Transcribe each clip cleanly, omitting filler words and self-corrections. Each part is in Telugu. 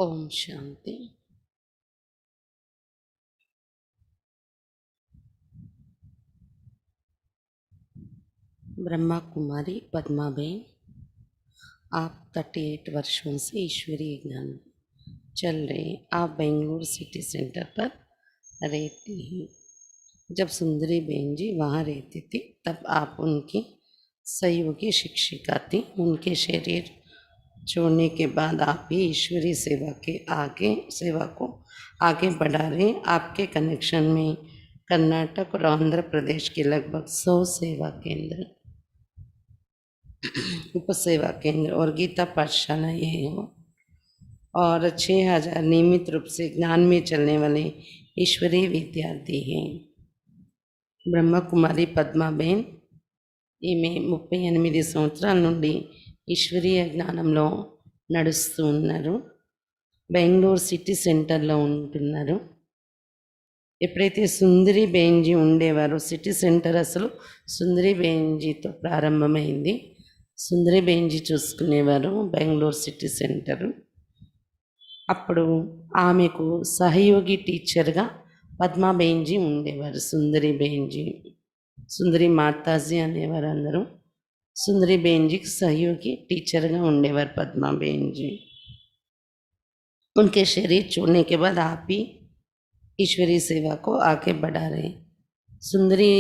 ओम शांति। ब्रह्मा कुमारी पद्माबेन, आप 38 वर्षों से ईश्वरीय ज्ञान चल रहे। आप बेंगलुरु सिटी सेंटर पर रहती हैं। जब सुंदरी बहन जी वहाँ रहती थी तब आप उनकी सहयोगी शिक्षिका थी। उनके शरीर छोड़ने के बाद आप ही ईश्वरीय सेवा को आगे बढ़ा रहे। आपके कनेक्शन में कर्नाटक और आंध्र प्रदेश के लगभग 100 सेवा केंद्र, उपसेवा केंद्र और गीता पाठशाला ये हो और 6000 नियमित रूप से ज्ञान में चलने वाले ईश्वरीय विद्यार्थी हैं। ब्रह्मा कुमारी పద్మాబేన్ ఈమె 38 సంవత్సరాల నుండి ఈశ్వరీయ జ్ఞానంలో నడుస్తూ ఉన్నారు. బెంగళూరు సిటీ సెంటర్లో ఉంటున్నారు. ఎప్పుడైతే సుందరి బేంజీ ఉండేవారో సిటీ సెంటర్ అసలు సుందరి బేంజీతో ప్రారంభమైంది. సుందరి బేంజీ చూసుకునేవారు బెంగళూరు సిటీ సెంటరు. అప్పుడు ఆమెకు సహయోగి టీచర్గా పద్మాబేంజీ ఉండేవారు. సుందరి మాతాజీ అనేవారు అందరూ. సుందరి బేంజీకి సహయోగి టీచర్గా ఉండేవారు పద్మాబేంజీ. उनके शरीर छोड़ने के बाद आप ही ईश्वरीय सेवा को आगे बढ़ा रहे. సుందరి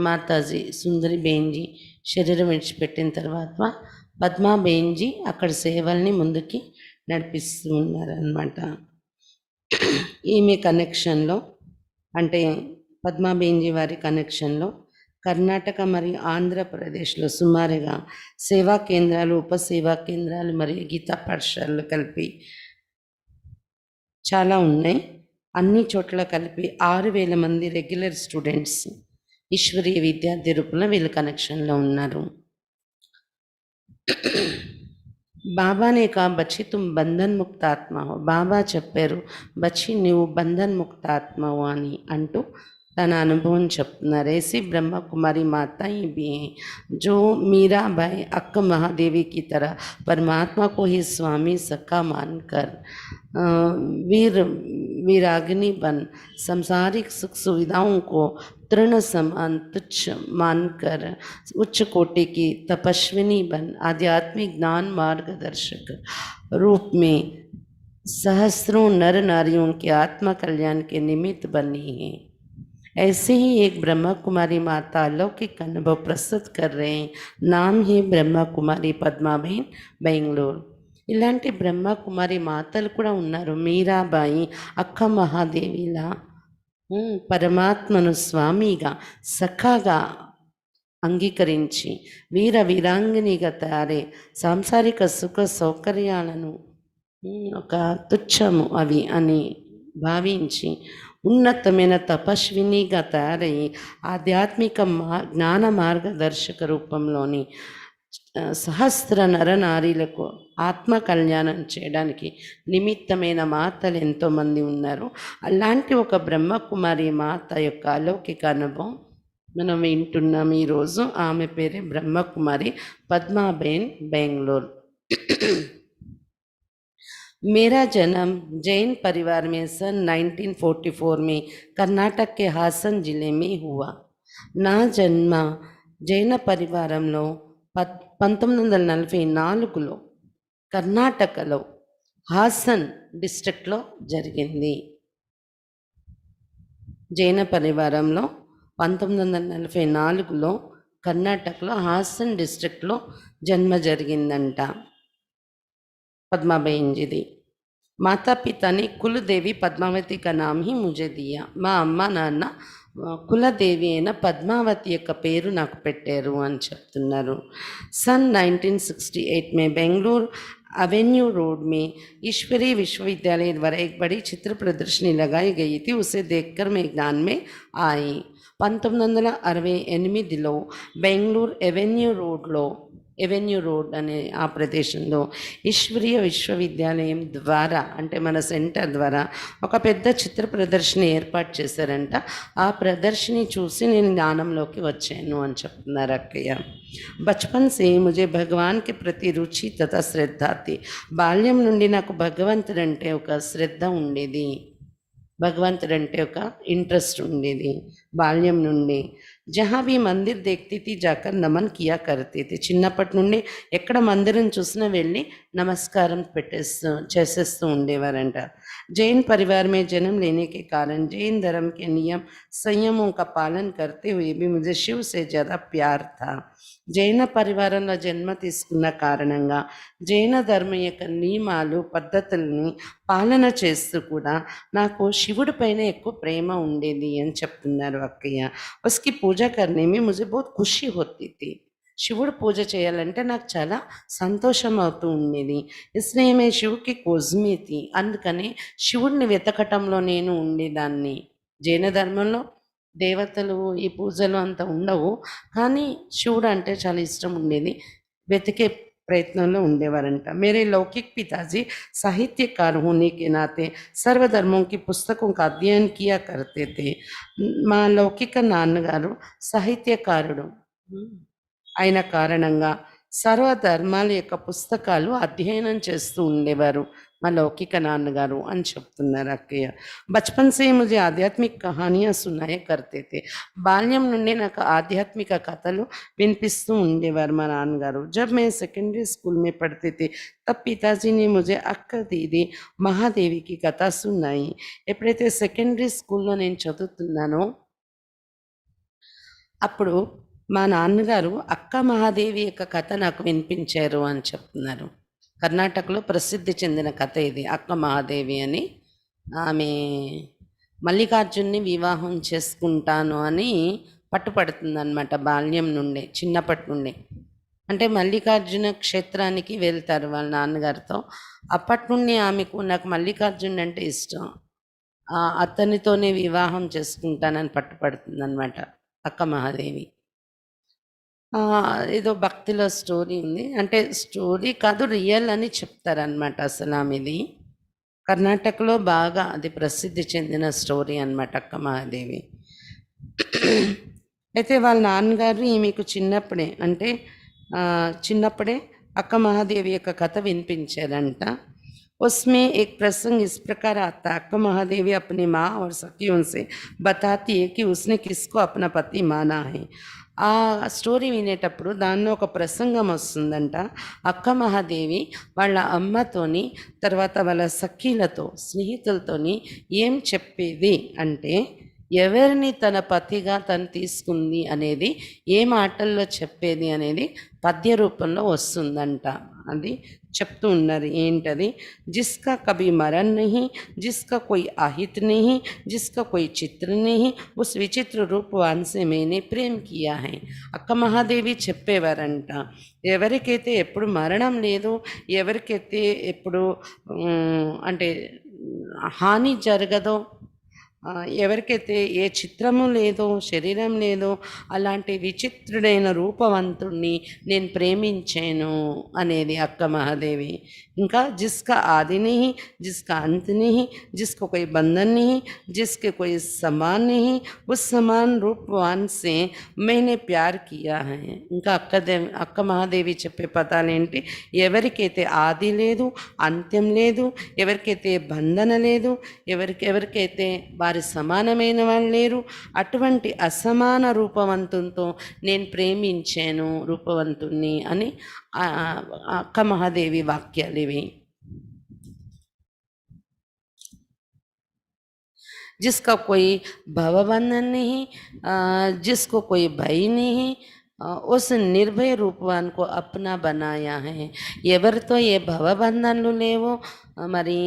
మాతాజీ సుందరి బేంజీ శరీరం విడిచిపెట్టిన తర్వాత పద్మా బేంజీ అక్కడ సేవల్ని ముందుకి నడిపిస్తూ ఉన్నారన్నమాట. ఈమె కనెక్షన్లో అంటే పద్మా బేంజీ వారి కనెక్షన్లో కర్ణాటక మరియు ఆంధ్రప్రదేశ్లో సుమారుగా సేవా కేంద్రాలు, ఉపసేవా కేంద్రాలు మరియు గీతా పాఠశాలలు కలిపి చాలా ఉన్నాయి. అన్ని చోట్ల కలిపి 6000 మంది రెగ్యులర్ స్టూడెంట్స్ ఈశ్వరీయ విద్యార్థి రూపంలో వీళ్ళు కనెక్షన్లో ఉన్నారు. బాబానే కా బచ్చి తుమ్ బంధన్ ముక్త ఆత్మ హో. బాబా చెప్పారు, బచ్చి నువ్వు బంధన్ ముక్త ఆత్మవు అని అంటూ తన అనుభవం చెప్తున్నారు. ऐसी ब्रह्मा कुमारी माताएं भी हैं जो मीराबाई अक्क महादेवी की तरह परमात्मा को ही स्वामी सखा मानकर वीराग्नि बन सांसारिक सुख सुविधाओं को तृण समान तुच्छ मानकर उच्च कोटि की तपस्विनी बन आध्यात्मिक ज्ञान मार्गदर्शक रूप में सहस्रों नर नारियों के आत्मा कल्याण के निमित्त बनी है. ऐसे ही एक ब्रह्मा कुमारी माता अलौकिक अनुभव प्रस्तुत कर रहे हैं. नाम ही ब्रह्मा कुमारी పద్మాబేన్ బెంగళూరు. ఇలాంటి బ్రహ్మ కుమారి మాతలు కూడా ఉన్నారు. మీరాబాయి అక్క మహాదేవిలా పరమాత్మను స్వామిగా సఖాగా అంగీకరించి వీరాంగినిగా తయారై సాంసారిక సుఖ సౌకర్యాలను ఒక తుచ్చము అవి అని భావించి ఉన్నతమైన తపస్వినిగా తయారయ్యి ఆధ్యాత్మిక జ్ఞాన మార్గదర్శక రూపంలోని సహస్ర నరనారీలకు ఆత్మ కళ్యాణం చేయడానికి నిమిత్తమైన మాతలు ఎంతోమంది ఉన్నారు. అలాంటి ఒక బ్రహ్మకుమారి మాత యొక్క అలౌకిక అనుభవం మనం వింటున్నాం ఈరోజు. ఆమె పేరే బ్రహ్మకుమారి పద్మాబేన్ బెంగళూరు. मेरा जन्म जैन परिवार में सन 1944 में कर्नाटक के हासन जिले में हुआ. నా జన్మ జైన పరివారంలో 1944లో కర్ణాటకలో హాసన్ డిస్ట్రిక్ట్లో జరిగింది. జైన పరివారంలో 1944లో కర్ణాటకలో హాసన్ డిస్ట్రిక్ట్లో జన్మ జరిగిందంట పద్మాబేన్ జీది. माता पिता ने कुलदेवी पद्मावती का नाम ही मुझे दिया. మా అమ్మ నాన్న కులదేవి అయిన పద్మావతి యొక్క పేరు నాకు పెట్టారు అని చెప్తున్నారు. सन 1968 में बेंगलुरु एवेन्यू रोड में ईश्वरीय विश्वविद्यालय द्वारा एक बड़ी चित्र प्रदर्शनी लगाई गई थी. उसे देखकर मैं ज्ञान में आई. 1968లో బెంగళూరు ఎవెన్యూ రోడ్లో ఎవెన్యూ రోడ్ అనే ఆ ప్రదేశంలో ఈశ్వరీయ విశ్వవిద్యాలయం ద్వారా, అంటే మన సెంటర్ ద్వారా ఒక పెద్ద చిత్ర ప్రదర్శన ఏర్పాటు చేశారంట. ఆ ప్రదర్శన చూసి నేను జ్ఞానంలోకి వచ్చాను అని చెప్తున్నారు అక్కయ్య. బచ్పన్ సే ముజే భగవాన్ కి ప్రతి రుచి తథా శ్రద్ధ థీ. బాల్యం నుండి నాకు భగవంతుడంటే ఒక శ్రద్ధ ఉండేది, భగవంతుడంటే ఒక ఇంట్రెస్ట్ ఉండేది బాల్యం నుండి. జహా భీ మందిర్ దేఖ్తీ థీ జాకర్ నమన్ కియా కర్తీ థీ. చిన్నప్పటి నుండి ఎక్కడ మందిరం చూసినా వెళ్ళి నమస్కారం చేసేస్తూ ఉండేవారంట. जैन परिवार में जन्म लेने के कारण जैन धर्म के नियम संयमों का पालन करते हुए भी मुझे शिव से ज़्यादा प्यार था. జైన పరివారంలో జన్మ తీసుకున్న కారణంగా జైన ధర్మం యొక్క నియమాలు పద్ధతుల్ని పాలన చేస్తూ కూడా నాకు శివుడి పైన ఎక్కువ ప్రేమ ఉండేది అని చెప్తున్నారు అక్కయ్య. ఉస్కి పూజ కర్నే మే ముझे बहुत खुशी होती थी. శివుడు పూజ చేయాలంటే నాకు చాలా సంతోషం అవుతూ ఉండేది. ఇస్లియే మే శివుకి కోజ్మీ థీ. అందుకని శివుడిని వెతకటంలో నేను ఉండేదాన్ని. జైన ధర్మంలో దేవతలు ఈ పూజలు అంత ఉండవు, కానీ శివుడు అంటే చాలా ఇష్టం ఉండేది, వెతికే ప్రయత్నంలో ఉండేవారంట. मेरे लौकिक पिताजी साहित्यकार होने के नाते सर्वधर्मों की पुस्तकों का अध्ययन किया करते थे. మా లౌకిక నాన్నగారు సాహిత్యకారుడు అయిన కారణంగా సర్వధర్మాల యొక్క పుస్తకాలు అధ్యయనం చేస్తూ ఉండేవారు మా లౌకిక నాన్నగారు అని చెప్తున్నారు అక్కయ్య. బచ్పన్ సే ముझे ఆధ్యాత్మిక కహానియా సునాయా కర్తే थे. బాల్యం నుండి నాకు ఆధ్యాత్మిక కథలు వినిపిస్తూ ఉండేవారు మా నాన్నగారు. జబ్ మే సెకండరీ స్కూల్ में पढ़ती थी तब पिताजी ने मुझे అక్క దీది మహాదేవికి కథ సున్నాయి. ఎప్పుడైతే సెకండరీ స్కూల్లో నేను చదువుతున్నానో అప్పుడు మా నాన్నగారు అక్క మహాదేవి యొక్క కథ నాకు వినిపించారు అని చెప్తున్నారు. కర్ణాటకలో ప్రసిద్ధి చెందిన కథ ఇది, అక్క మహాదేవి అని. ఆమె మల్లికార్జున్ని వివాహం చేసుకుంటాను అని పట్టుపడుతుందన్నమాట బాల్యం నుండే, చిన్నప్పటి నుండి. అంటే మల్లికార్జున క్షేత్రానికి వెళ్తారు వాళ్ళ నాన్నగారితో. అప్పటి నుండి ఆమెకు నాకు మల్లికార్జున్ అంటే ఇష్టం, అతనితోనే వివాహం చేసుకుంటానని పట్టుపడుతుందన్నమాట అక్క మహాదేవి. ఏదో భక్తిలో స్టోరీ ఉంది, అంటే స్టోరీ కాదు రియల్ అని చెప్తారనమాట. అసలు ఆమెది కర్ణాటకలో బాగా అది ప్రసిద్ధి చెందిన స్టోరీ అనమాట అక్క మహాదేవి. అయితే వాళ్ళ నాన్నగారు ఈమెకు చిన్నప్పుడే, అంటే చిన్నప్పుడే అక్క మహాదేవి యొక్క కథ వినిపించారంట. उसमें एक प्रसंग इस प्रकार आता है, अक्का महादेवी अपनी माँ और सखियों से बताती है कि उसने किसको अपना पति माना है. ఆ స్టోరీ వినేటప్పుడు దానిలో ఒక ప్రసంగం వస్తుందంట. అక్క మహాదేవి వాళ్ళ అమ్మతోని, తర్వాత వాళ్ళ సఖీలతో, స్నేహితులతోని ఏం చెప్పేది అంటే, ఎవరిని తన పతిగా తను తీసుకుంది అనేది ఏ మాటల్లో చెప్పేది అనేది పద్య రూపంలో వస్తుందంట. అది చెప్తూ ఉన్నారు. ఏంటది? జిస్కా కభీ మరన్ నహీ, జిస్కా కోయి ఆహిత్ నహీ, జిస్కా కోయి చిత్ర నహీ, ఉస్ విచిత్ర రూపవాన్ సే మేనే ప్రేమ్ కియా హై. అక్క మహాదేవి చెప్పేవారంట, ఎవరికైతే ఎప్పుడు మరణం లేదు, ఎవరికైతే ఎప్పుడు అంటే హాని జరగదో, ఎవరికైతే ఏ చిత్రము లేదో, శరీరం లేదో, అలాంటి విచిత్రుడైన రూపవంతుణ్ణి నేను ప్రేమించాను అనేది అక్క మహాదేవి. ఇంకా జిస్కా ఆది नहीं, जिसका अंत नहीं, जिसको कोई बंधन नहीं, जिसके कोई समान नहीं, उस समान रूपवान से मैंने प्यार किया है. ఇంకా అక్క మహాదేవి చెప్పే పదాలేంటి? ఎవరికైతే ఆది లేదు, అంత్యం లేదు, ఎవరికైతే బంధన లేదు, ఎవరికైతే వారి సమానమైన వాళ్ళు లేరు, అటువంటి అసమాన రూపవంతునితో నేను ప్రేమించాను రూపవంతుణ్ణి అని అక్క మహాదేవి వాక్యాలు ఇవి. जिसका कोई भवबंधन नहीं, जिसको कोई भय नहीं, उस నిర్భయ రూపవాన్ को अपना बनाया है. ఎవరితో ఏ భవబంధనలు లేవో, మరి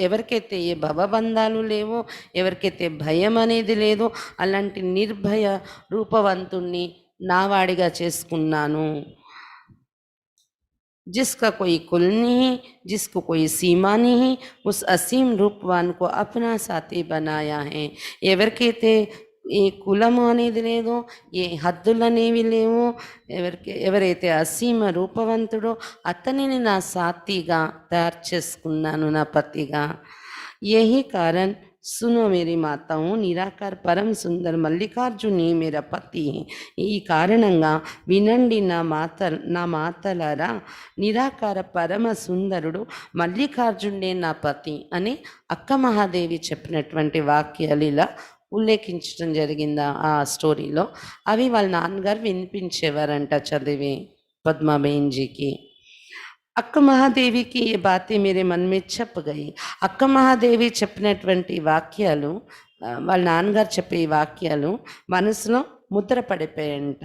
ఎవరికైతే ఏ భవబంధాలు లేవో, ఎవరికైతే భయం అనేది లేదో, అలాంటి నిర్భయ రూపవంతుణ్ణి నావాడిగా చేసుకున్నాను. जिसका कोई कुल नहीं, जिसको कोई सीमा नहीं, उस असीम रूपवान को अपना साथी बनाया है. ఎవరికైతే ఏ కులము అనేది లేదు, ఏ హద్దులనేవి లేవు. ఎవరైతే అసీమ రూపవంతుడో అతనిని నా సాతిగా తయారు చేసుకున్నాను, నా పతిగా. యహీ కారణ్ సునో మేరీ మాతాओं, నిరాకార పరమ సుందర్ మల్లికార్జుని మేరా పతి. ఈ కారణంగా వినండి నా మాతలారా, నిరాకార పరమ సుందరుడు మల్లికార్జునుడే నా పతి అని అక్క మహాదేవి చెప్పినటువంటి వాక్యాలు ఇలా ఉల్లేఖించడం జరిగింది ఆ స్టోరీలో. అవి వాళ్ళ నాన్నగారు వినిపించేవారంట చదివి పద్మాబేన్జీకి. అక్క మహాదేవికి ఈ బాతే మేరే మన్ మే చప్ గయి. అక్క మహాదేవి చెప్పినటువంటి వాక్యాలు, వాళ్ళ నాన్నగారు చెప్పే ఈ వాక్యాలు మనసులో ముద్ర పడిపోయాయంట.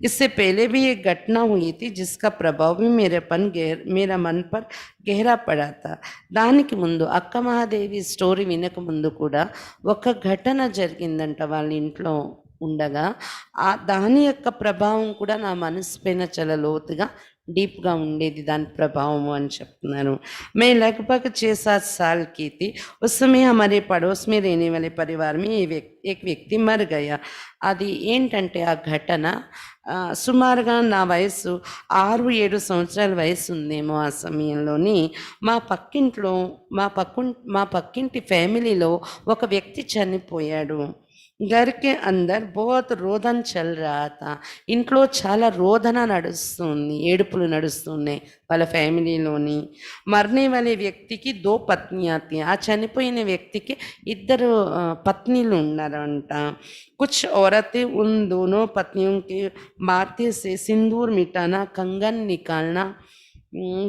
इससे पहले भी एक घटना हुई थी जिसका प्रभाव भी मेरा मन पर గెహరా పడా था. దానికి ముందు అక్క మహాదేవి స్టోరీ వినక ముందు కూడా ఒక ఘటన జరిగిందంట వాళ్ళ ఇంట్లో ఉండగా. దాని యొక్క ప్రభావం కూడా నా మనసు పైన చాలా లోతుగా డీప్గా ఉండేది, దాని ప్రభావము అని చెప్తున్నారు. मैं लगभग 6-7 साल की थी. उस समय हमारे पड़ोस में रहने वाले परिवार में एक व्यक्ति मर गया. అది ఏంటంటే ఆ ఘటన సుమారుగా నా వయసు 6-7 సంవత్సరాల వయసు ఉందేమో ఆ సమయంలోని మా పక్కింటి ఫ్యామిలీలో ఒక వ్యక్తి చనిపోయాడు. घर के अंदर बहुत రోదన చల్ रहा था. ఇంట్లో చాలా రోదన నడుస్తుంది, ఏడుపులు నడుస్తున్నాయి వాళ్ళ ఫ్యామిలీలోని. మరణే వాళ్ళ వ్యక్తికి 2 పత్నియాँ थी. ఆ చనిపోయిన వ్యక్తికి 2 పత్నిలు ఉన్నారంట. कुछ औरतें उन दोनों पत्नियों के माथे से सिंदूर मिटाना, कंगन निकालना,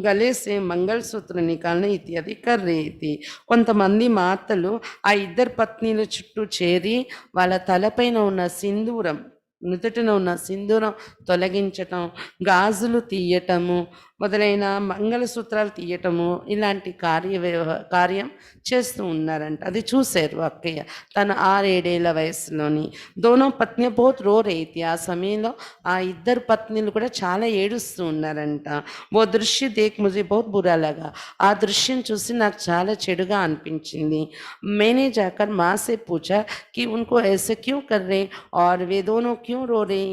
గలే సే మంగళసూత్ర నికాలన ఇత్యాది కర్ రही थी. కొంతమంది మాతలు ఆ 2 పత్నిల చుట్టూ చేరి వాళ్ళ తలపైన ఉన్న సింధూరం, నుదుటిన ఉన్న సింధూరం తొలగించటం, గాజులు తీయటము, మొదలైన మంగళసూత్రాలు తీయటము, ఇలాంటి కార్యం చేస్తూ ఉన్నారంట. అది చూశారు అక్కయ్య తన 6-7 వయసులోని. దోనో పత్ని బహుత్ రో రही थी. ఆ సమయంలో ఆ 2 పత్నిలు కూడా చాలా ఏడుస్తూ ఉన్నారంట. ఓ దృశ్య దేఖ్ ముझे बहुत बुरा लगा. ఆ దృశ్యం చూసి నాకు చాలా చెడుగా అనిపించింది. मैंने जाकर माँ से पूछा कि उनको ऐसे क्यों कर रहे और वे दोनों क्यों रो रहे.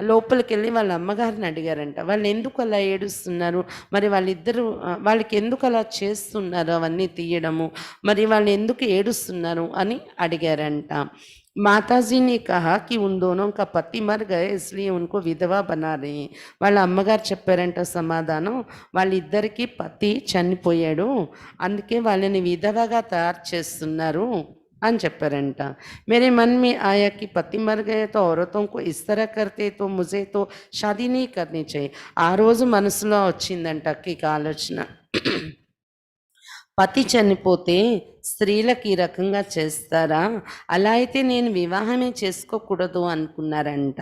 లోపలికి వెళ్ళి వాళ్ళ అమ్మగారిని అడిగారంట, వాళ్ళు ఎందుకు అలా ఏడుస్తున్నారు, మరి వాళ్ళకి ఎందుకు అలా చేస్తున్నారు అవన్నీ తీయడము, మరి వాళ్ళు ఎందుకు ఏడుస్తున్నారు అని అడిగారంట. మాతాజీ ने कहा कि उन दोनों का पति मर गए इसलिए उनको విధవా बना रहे हैं. వాళ్ళ అమ్మగారు చెప్పారంట సమాధానం, వాళ్ళిద్దరికీ పతి చనిపోయాడు, అందుకే వాళ్ళని విధవగా తయారు చేస్తున్నారు అని చెప్పారంట. मेरे मन में आया कि पति मर गए तो औरतों को इस तरह करते तो मुझे तो शादी नहीं करनी चाहिए. ఆ రోజు మనసులో వచ్చిందంట అక్కకి ఆలోచన, పతి చనిపోతే స్త్రీలకు ఈ రకంగా చేస్తారా, అలా అయితే నేను వివాహమే చేసుకోకూడదు అనుకున్నారంట.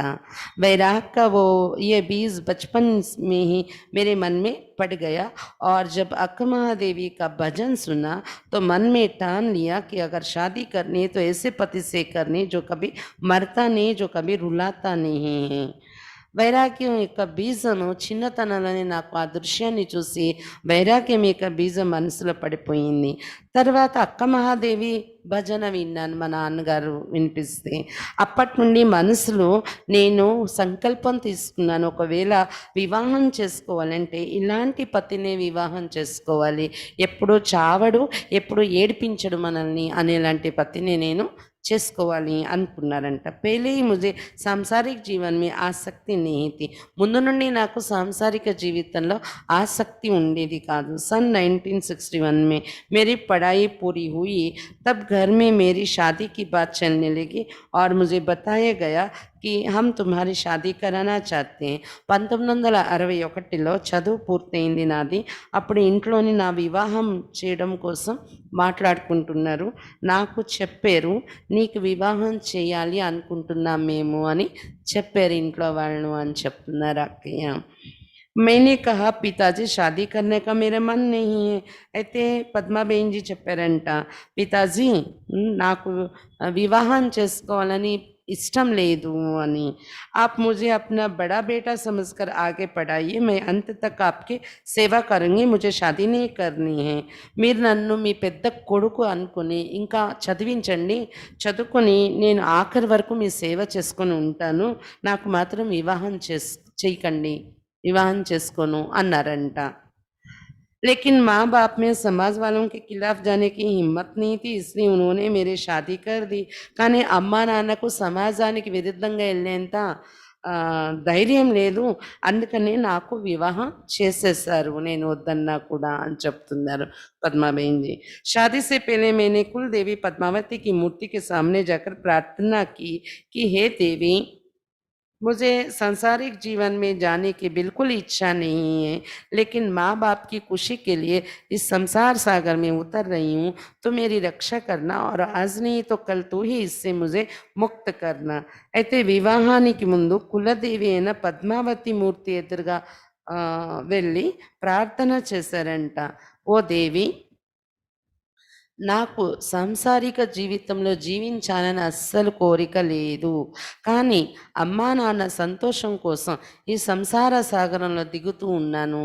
वैराग का वो ये बीज बचपन में ही मेरे मन में पड़ गया और जब अक्का महादेवी का भजन सुना तो मन में ठान लिया कि अगर शादी करनी है तो ऐसे पति से करनी जो कभी मरता नहीं, जो कभी रुलाता नहीं है. వైరాగ్యం యొక్క బీజము చిన్నతనంలోనే నాకు ఆ దృశ్యాన్ని చూసి వైరాగ్యం యొక్క బీజం మనసులో పడిపోయింది. తర్వాత అక్క మహాదేవి భజన విన్నాను మా నాన్నగారు వినిపిస్తే. అప్పటి నుండి మనసులో నేను సంకల్పం తీసుకున్నాను, ఒకవేళ వివాహం చేసుకోవాలంటే ఇలాంటి పతినే వివాహం చేసుకోవాలి, ఎప్పుడూ చావడు, ఎప్పుడు ఏడిపించడు మనల్ని అనేలాంటి పతిని నేను చేసుకోవాలి అనుకున్నారంట. పెళ్ళి ముझे సాంసారిక జీవన్ में ఆసక్తి नहीं थी. ముందు నుండి నాకు సాంసారిక జీవితంలో ఆసక్తి ఉండేది కాదు. सन 1961 में मेरी पढ़ाई पूरी हुई, तब घर में मेरी शादी की बात चलने लगी और मुझे बताया गया कि हम तुम्हारी शादी कराना चाहते हैं. 1961లో చదువు పూర్తయింది నాది. అప్పుడు ఇంట్లోని నా వివాహం చేయడం కోసం మాట్లాడుకుంటున్నారు. నాకు చెప్పారు, నీకు వివాహం చేయాలి అనుకుంటున్నాం మేము అని చెప్పారు ఇంట్లో వాళ్ళు అని చెప్తున్నారు అక్కయ్య. मैंने कहा पिताजी शादी करने का मेरा मन नहीं है. అయితే పద్మాబేన్జీ చెప్పారంట, పితాజీ నాకు వివాహం చేసుకోవాలని इष्टम లేదు అని आप मुझे अपना बड़ा बेटा समझकर आगे पढ़ाइए मैं अंत तक आपकी సేవ करूंगी मुझे शादी नहीं करनी है మీరు నన్ను మీ పెద్ద కొడుకు అనుకుని ఇంకా చదివించండి చదువుకొని నేను ఆఖరి వరకు మీ సేవ చేసుకొని ఉంటాను నాకు మాత్రం వివాహం చేయకండి వివాహం చేసుకోను అన్నారంట लेकिन माँ बाप में समाज वालों के खिलाफ जाने की हिम्मत नहीं थी इसलिए उन्होंने मेरी शादी कर दी కానీ అమ్మా నాన్నకు సమాజానికి విరుద్ధంగా వెళ్ళేంత ధైర్యం లేదు అందుకని నాకు వివాహం చేసేసారు నేను వద్దన్నా కూడా అని చెప్తున్నారు पद्माबेन जी शादी से पहले मैंने कुल देवी पद्मावती की मूर्ति के सामने जाकर प्रार्थना की कि हे देवी मुझे सांसारिक जीवन में जाने की बिल्कुल इच्छा नहीं है लेकिन माँ बाप की खुशी के लिए इस संसार सागर में उतर रही हूँ तो मेरी रक्षा करना और आज नहीं तो कल तू ही इससे मुझे मुक्त करना అయితే వివాహానికి ముందు కులదేవి అయిన పద్మావతి మూర్తి ఎదురుగా వెళ్ళి ప్రార్థన చేశారంట ఓ దేవి నాకు సాంసారిక జీవితంలో జీవించాలని అస్సలు కోరిక లేదు కానీ అమ్మా నాన్న సంతోషం కోసం ఈ సంసార సాగరంలో దిగుతూ ఉన్నాను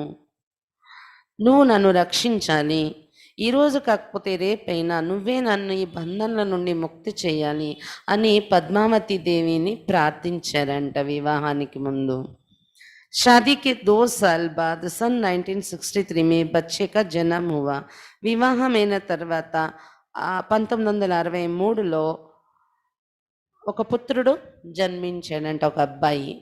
నువ్వు నన్ను రక్షించాలి ఈరోజు కాకపోతే రేపైనా నువ్వే నన్ను ఈ బంధనల నుండి ముక్తి చేయాలి అని పద్మావతి దేవిని ప్రార్థించారంట వివాహానికి ముందు शादी के 2 साल बाद सन 1963 में बच्चे का जन्म हुआ వివాహమైన తర్వాత 1963లో ఒక పుత్రుడు జన్మించాడంట ఒక అబ్బాయి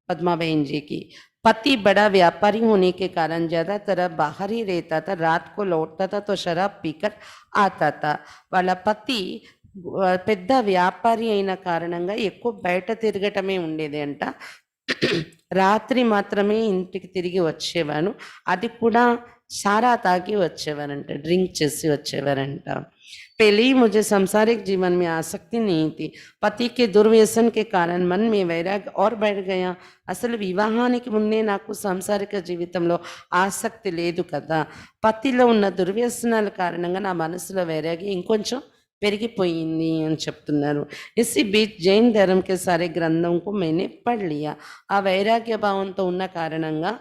पद्माबेन जी की पति बड़ा व्यापारी होने के कारण ज़्यादातर बाहर ही रहता था रात को लौटता था तो शराब पीकर आता था వాళ్ళ పతి పెద్ద వ్యాపారి అయిన కారణంగా ఎక్కువ బయట తిరగటమే ఉండేది అంట రాత్రి మాత్రమే ఇంటికి తిరిగి వచ్చేవాను అది కూడా సారా తాగి వచ్చేవారంట డ్రింక్ చేసి వచ్చేవారంట पहले ही मुझे सांसारिक जीवन में आसक्ति नहीं थी पति के दुर्व्यसन के कारण मन में वैराग्य और बढ़ गया అసలు వివాహానికి ముందే నాకు సాంసారిక జీవితంలో ఆసక్తి లేదు కదా పతిలో ఉన్న దుర్వ్యసనాల కారణంగా నా మనసులో వైరాగ్యం ఇంకొంచెం పెరిగిపోయింది అని చెప్తున్నారు ఇసి బీచ్ జైన్ ధర్మ के सारे ग्रंथों को मैंने पढ़ लिया ఆ వైరాగ్య భావంతో ఉన్న కారణంగా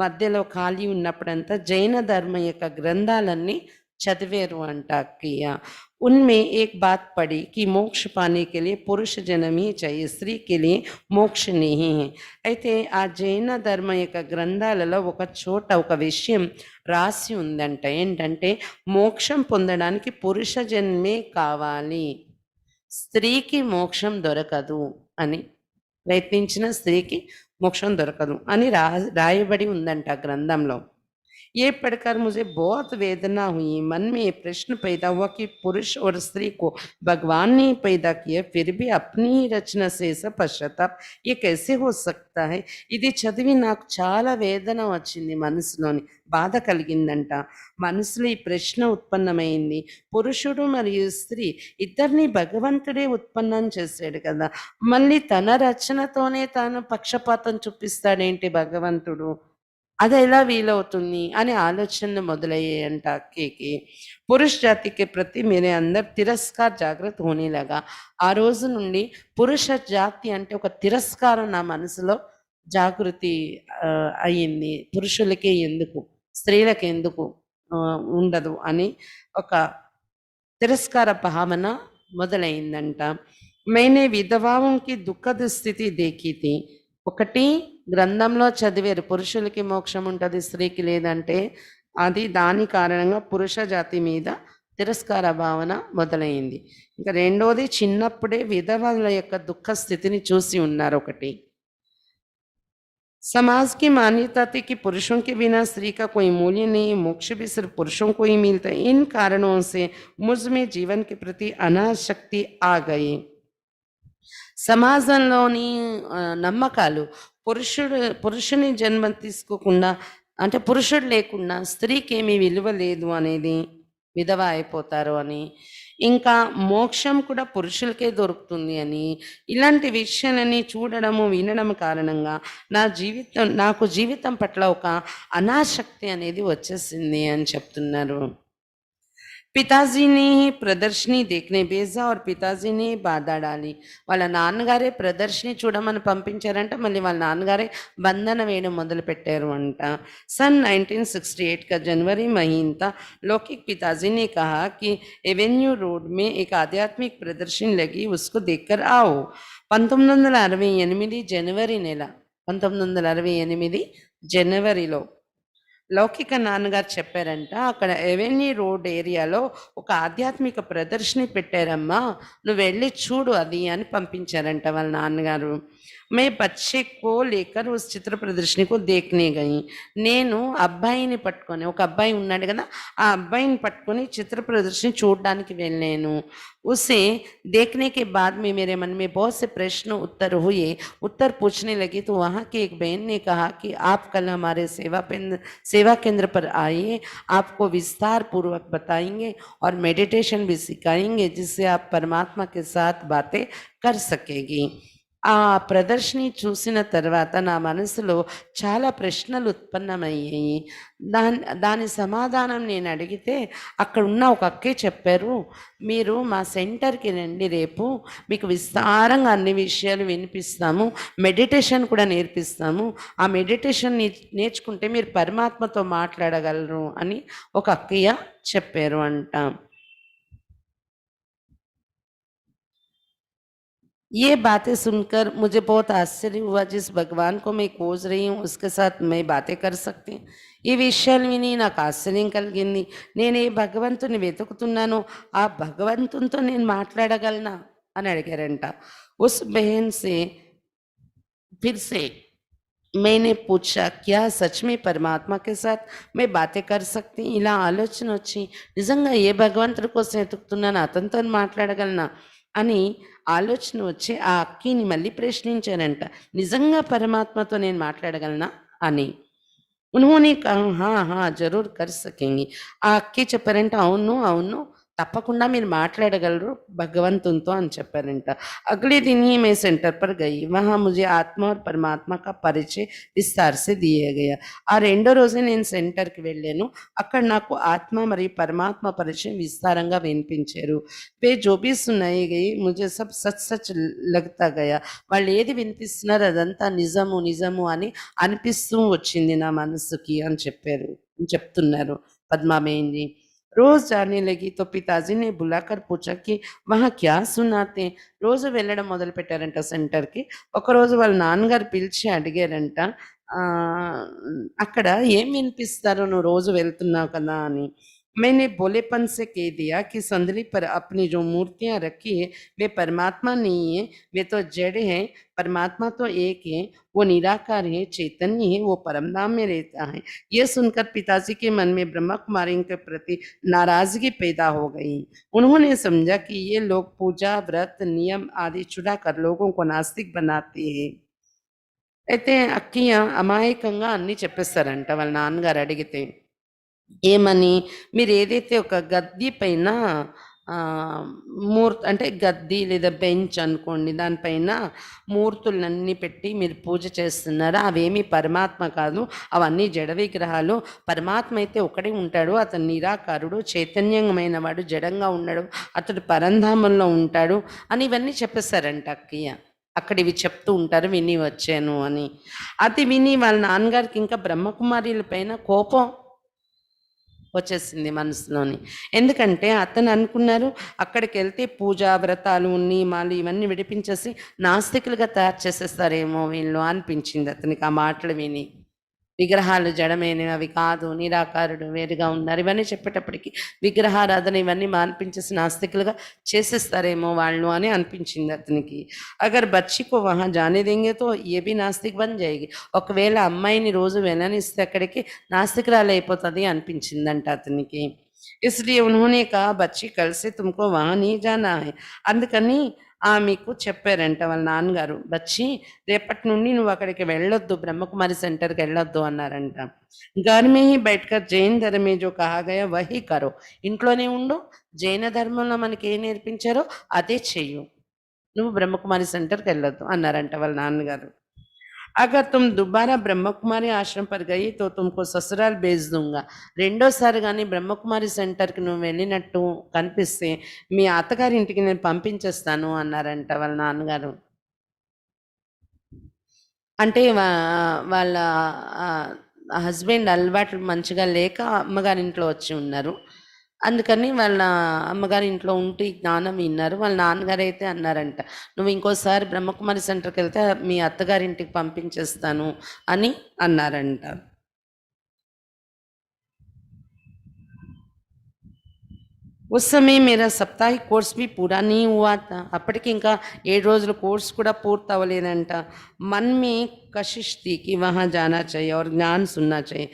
మధ్యలో ఖాళీ ఉన్నప్పుడంతా జైన ధర్మ యొక్క గ్రంథాలన్నీ చదివేరు అంట అక్కయ్య उनमें एक बात पढ़ी कि मोक्ष पाने के लिए पुरुष जन्म ही चाहिए स्त्री के लिए మోక్ష नहीं है అయితే ఆ జైన ధర్మ యొక్క గ్రంథాలలో ఒక చోట ఒక విషయం రాసి ఉందంట ఏంటంటే మోక్షం పొందడానికి పురుష జన్మే కావాలి స్త్రీకి మోక్షం దొరకదు అని ప్రయత్నించిన స్త్రీకి మోక్షం దొరకదు అని రాయబడి ఉందంట గ్రంథంలో ये पढ़कर मुझे बहुत वेदना हुई मन में ये प्रश्न पैदा हुआ कि पुरुष और स्त्री को भगवान ने पैदा किया फिर भी अपनी ही रचना से ऐसा पश्चाताप ये कैसे हो सकता है ఇది చదివి నాకు చాలా వేదన వచ్చింది మనసులోని బాధ కలిగిందంట మనసులో ఈ ప్రశ్న ఉత్పన్నమైంది పురుషుడు మరియు స్త్రీ ఇద్దరిని భగవంతుడే ఉత్పన్నం చేశాడు కదా మళ్ళీ తన రచనతోనే తాను పక్షపాతం చూపిస్తాడేంటి భగవంతుడు అది ఎలా వీలవుతుంది అనే ఆలోచనలు మొదలయ్యాయంట అక్కకి పురుష జాతికి ప్రతి मेरे अंदर తిరస్కార జాగ్రత్త होने लगा ఆ రోజు నుండి పురుష జాతి అంటే ఒక తిరస్కారం నా మనసులో జాగృతి అయ్యింది పురుషులకే ఎందుకు స్త్రీలకు ఎందుకు ఉండదు అని ఒక తిరస్కార భావన మొదలైందంట मैंने विधवाओं की दुखद स्थिति देखी थी ఒకటి గ్రంథంలో చదివారు పురుషులకి మోక్షం ఉంటుంది స్త్రీకి లేదంటే అది దాని కారణంగా పురుష జాతి మీద తిరస్కార భావన మొదలైంది ఇంకా రెండోది చిన్నప్పుడే విధవల యొక్క దుఃఖ స్థితిని చూసి ఉన్నారు ఒకటి समाज की मान्यता थी कि पुरुषों के बिना स्त्री का कोई मूल्य नहीं मोक्ष भी सिर्फ पुरुषों को ही मिलता है इन कारणों से मुझ में जीवन के प्रति अनासक्ति आ गई సమాజంలోని నమ్మకాలు పురుషుని జన్మ తీసుకోకుండా అంటే పురుషుడు లేకుండా స్త్రీకి ఏమీ విలువ లేదు అనేది విధవ అయిపోతారు అని ఇంకా మోక్షం కూడా పురుషులకే దొరుకుతుంది అని ఇలాంటి విషయాలని చూడడము వినడం కారణంగా నాకు జీవితం పట్ల ఒక అనాసక్తి అనేది వచ్చేసింది అని చెప్తున్నారు పితాజీ ని ప్రదర్శిని देखने भेजा और పితాజీ ని బాధా डाली. వాళ్ళ నాన్నగారే ప్రదర్శిని చూడమని పంపించారంట. మళ్ళీ వాళ్ళ నాన్నగారే బంధన వేయడం మొదలుపెట్టారు అంట. सन 1968 का जनवरी महीना था. लौकिक पिताजी ने कहा कि एवेन्यू रोड में एक आध्यात्मिक प्रदर्शनी लगी, उसको देखकर आओ. 1968 జనవరి నెల, 1968 జనవరిలో లౌకిక నాన్నగారు చెప్పారంట, అక్కడ ఎవెన్యూ రోడ్ ఏరియాలో ఒక ఆధ్యాత్మిక ప్రదర్శని పెట్టారమ్మా, నువ్వు వెళ్ళి చూడు అది అని పంపించారంట వాళ్ళ నాన్నగారు. మే బచ్చే కో లేకర్ ఉస్ చిత్ర ప్రదర్శని కో దేఖ్నే గయి. నేను అబ్బాయిని పట్టుకొని, ఒక అబ్బాయి ఉన్నాడు కదా, ఆ అబ్బాయిని పట్టుకొని చిత్ర ప్రదర్శని చూడడానికి వెళ్ళాను. उसे देखने के बाद में मेरे मन में बहुत से प्रश्न उत्तर पूछने लगी. तो वहाँ की एक बहन ने कहा कि आप कल हमारे सेवा केंद्र पर आइए, आपको विस्तार पूर्वक बताएंगे और मेडिटेशन भी सिखाएंगे, जिससे आप परमात्मा के साथ बातें कर सकेगी. ఆ ప్రదర్శని చూసిన తర్వాత నా మనసులో చాలా ప్రశ్నలు ఉత్పన్నమయ్యాయి. దాని సమాధానం నేను అడిగితే అక్కడ ఉన్న ఒక అక్కే చెప్పారు, మీరు మా సెంటర్కి రండి, రేపు మీకు విస్తారంగా అన్ని విషయాలు వినిపిస్తాము, మెడిటేషన్ కూడా నేర్పిస్తాము, ఆ మెడిటేషన్ నేర్చుకుంటే మీరు పరమాత్మతో మాట్లాడగలరు అని ఒక అక్కయ్య చెప్పారు అంట. ये बातें सुनकर मुझे बहुत आश्चर्य हुआ. जिस भगवान को मैं खोज रही हूँ उसके साथ मैं बातें कर सकती. ఈ విషయాలు విని నాకు ఆశ్చర్యం కలిగింది. నేను ఏ భగవంతుని వెతుకుతున్నానో ఆ భగవంతునితో నేను మాట్లాడగలనా అని అడిగారంట. ఉస్ బహన్ సే फिर से मैंने पूछा, क्या सच में परमात्मा के साथ मैं बातें कर सकती. ఇలా ఆలోచన వచ్చి నిజంగా ఏ భగవంతుడి కోసం వెతుకుతున్నాను, అతనితో మాట్లాడగలనా అని ఆలోచన వచ్చి ఆ అక్కిని మళ్ళీ ప్రశ్నించానంట, నిజంగా పరమాత్మతో నేను మాట్లాడగలనా అని. उन्होंने कहा हाँ हाँ जरूर कर सकेंगी. ఆ అక్కి చెప్పారంట, అవును అవును తప్పకుండా మీరు మాట్లాడగలరు భగవంతునితో అని చెప్పారంట. అగలే दिन ही मैं सेंटर पर गई. वहाँ मुझे आत्मा और परमात्मा का परिचय విస్తార్ से दिया गया. ఆ రెండో రోజే నేను సెంటర్కి వెళ్ళాను. అక్కడ నాకు ఆత్మ మరియు పరమాత్మ పరిచయం విస్తారంగా వినిపించారు. वे जो भी सुनाई गई मुझे सब सच सच लगता गया. వాళ్ళు ఏది వినిపిస్తున్నారు అదంతా నిజము నిజము అని అనిపిస్తూ వచ్చింది నా మనసుకి అని చెప్తున్నారు పద్మాబేన్ जी. रोज जाने लगी तो पिताजी ने बुलाकर पूछा कि वहाँ क्या सुनाते. రోజు వెళ్ళడం మొదలు పెట్టారంట సెంటర్కి. ఒకరోజు వాళ్ళ నాన్నగారు పిలిచి అడిగారంట, అక్కడ ఏం వినిపిస్తారు నువ్వు రోజు వెళ్తున్నావు కదా అని. मैंने भोलेपन से कह दिया कि संदली पर अपनी जो मूर्तियां रखी है वे परमात्मा नहीं है, वे तो जड़ है. परमात्मा तो एक है, वो निराकार है, चैतन्य है, वो परमधाम में रहता है. यह सुनकर पिताजी के मन में ब्रह्मा कुमारी के प्रति नाराजगी पैदा हो गई. उन्होंने समझा कि ये लोग पूजा व्रत नियम आदि चुरा कर लोगों को नास्तिक बनाते हैं. అయితే అక్కయ్య అమాయకంగా అన్నీ చెప్పేస్తారంట వాళ్ళ నాన్నగారు అడిగితే. ఏమని, మీరేదైతే ఒక గద్దె పైన అంటే గద్దె లేదా బెంచ్ అనుకోండి, దానిపైన మూర్తులన్నీ పెట్టి మీరు పూజ చేస్తున్నారా, అవేమీ పరమాత్మ కాదు, అవన్నీ జడ విగ్రహాలు. పరమాత్మ అయితే ఒకడే ఉంటాడు, అతను నిరాకారుడు, చైతన్యమైన వాడు, జడంగా ఉన్నాడు, అతడు పరంధామంలో ఉంటాడు అని ఇవన్నీ చెప్పేశారంట అక్కయ్య. అక్కడ ఇవి చెప్తూ ఉంటారు, విని వచ్చాను అని. అది విని వాళ్ళ నాన్నగారికి ఇంకా బ్రహ్మకుమారిల పైన కోపం వచ్చేసింది మనసులోని. ఎందుకంటే అతను అనుకున్నారు అక్కడికి వెళ్తే పూజ వ్రతాలు నియమాలు ఇవన్నీ విడిపించేసి నాస్తికులుగా తయారు చేసేస్తారేమో వీళ్ళు అనిపించింది అతనికి ఆ మాటలు విని. విగ్రహాలు జడమైనవి, అవి కాదు, నిరాకారుడు వేరుగా ఉన్నారు, ఇవన్నీ చెప్పేటప్పటికి విగ్రహారాధన ఇవన్నీ మాన్పించేసి నాస్తికులుగా చేసేస్తారేమో వాళ్ళు అని అనిపించింది అతనికి. అగర్ బచ్చికో వహా జానే దేంగే తో ఏ బి నాస్తిక్ బన్ జాయేగి. ఒకవేళ అమ్మాయిని రోజు వెళ్ళనిస్తే అక్కడికి నాస్తికురాలు అయిపోతుంది అనిపించిందంట అతనికి. इसलिए उन्होंने कहा बच्ची कल से तुमको वहाँ नहीं जाना है. అందుకని ఆమెకు చెప్పారంట వాళ్ళ నాన్నగారు, బచ్చి రేపటి నుండి నువ్వు అక్కడికి వెళ్ళొద్దు, బ్రహ్మకుమారి సెంటర్కి వెళ్ళొద్దు అన్నారంట. घर में ही बैठकर जैन धर्म में जो कहा गया वही करो. ఇంట్లోనే ఉండు, జైన ధర్మంలో మనకి ఏం నేర్పించారో అదే చెయ్యు, నువ్వు బ్రహ్మకుమారి సెంటర్కి వెళ్ళొద్దు అన్నారంట వాళ్ళ నాన్నగారు. अगर तुम दोबारा ब्रह्म कुमारी आश्रम पर गई तो तुमको ससुराल भेज दूंगा. రెండోసారి కానీ బ్రహ్మకుమారి సెంటర్కి నువ్వు వెళ్ళినట్టు కనిపిస్తే మీ అత్తగారి ఇంటికి నేను పంపించేస్తాను అన్నారంట వాళ్ళ నాన్నగారు. అంటే వాళ్ళ హస్బెండ్ అలవాట్లు మంచిగా లేక అమ్మగారి ఇంట్లో వచ్చి ఉన్నారు. అందుకని వాళ్ళ అమ్మగారి ఇంట్లో ఉంటూ ఈ జ్ఞానం విన్నారు. వాళ్ళ నాన్నగారైతే అన్నారంట, "నువ్వు ఇంకోసారి బ్రహ్మకుమారి సెంటర్‌కెళ్తే మీ అత్తగారి ఇంటికి పంపించేస్తాను" అని అన్నారంట. उस समय मेरा साप्ताहिक कोर्स भी पूरा नहीं हुआ था. అప్పటికి ఇంకా 7 రోజుల కోర్స్ కూడా పూర్తవ్వలేదంట. मन में कशिश थी कि वहाँ जाना चाहिए और జ్ఞాन सुनना चाहिए.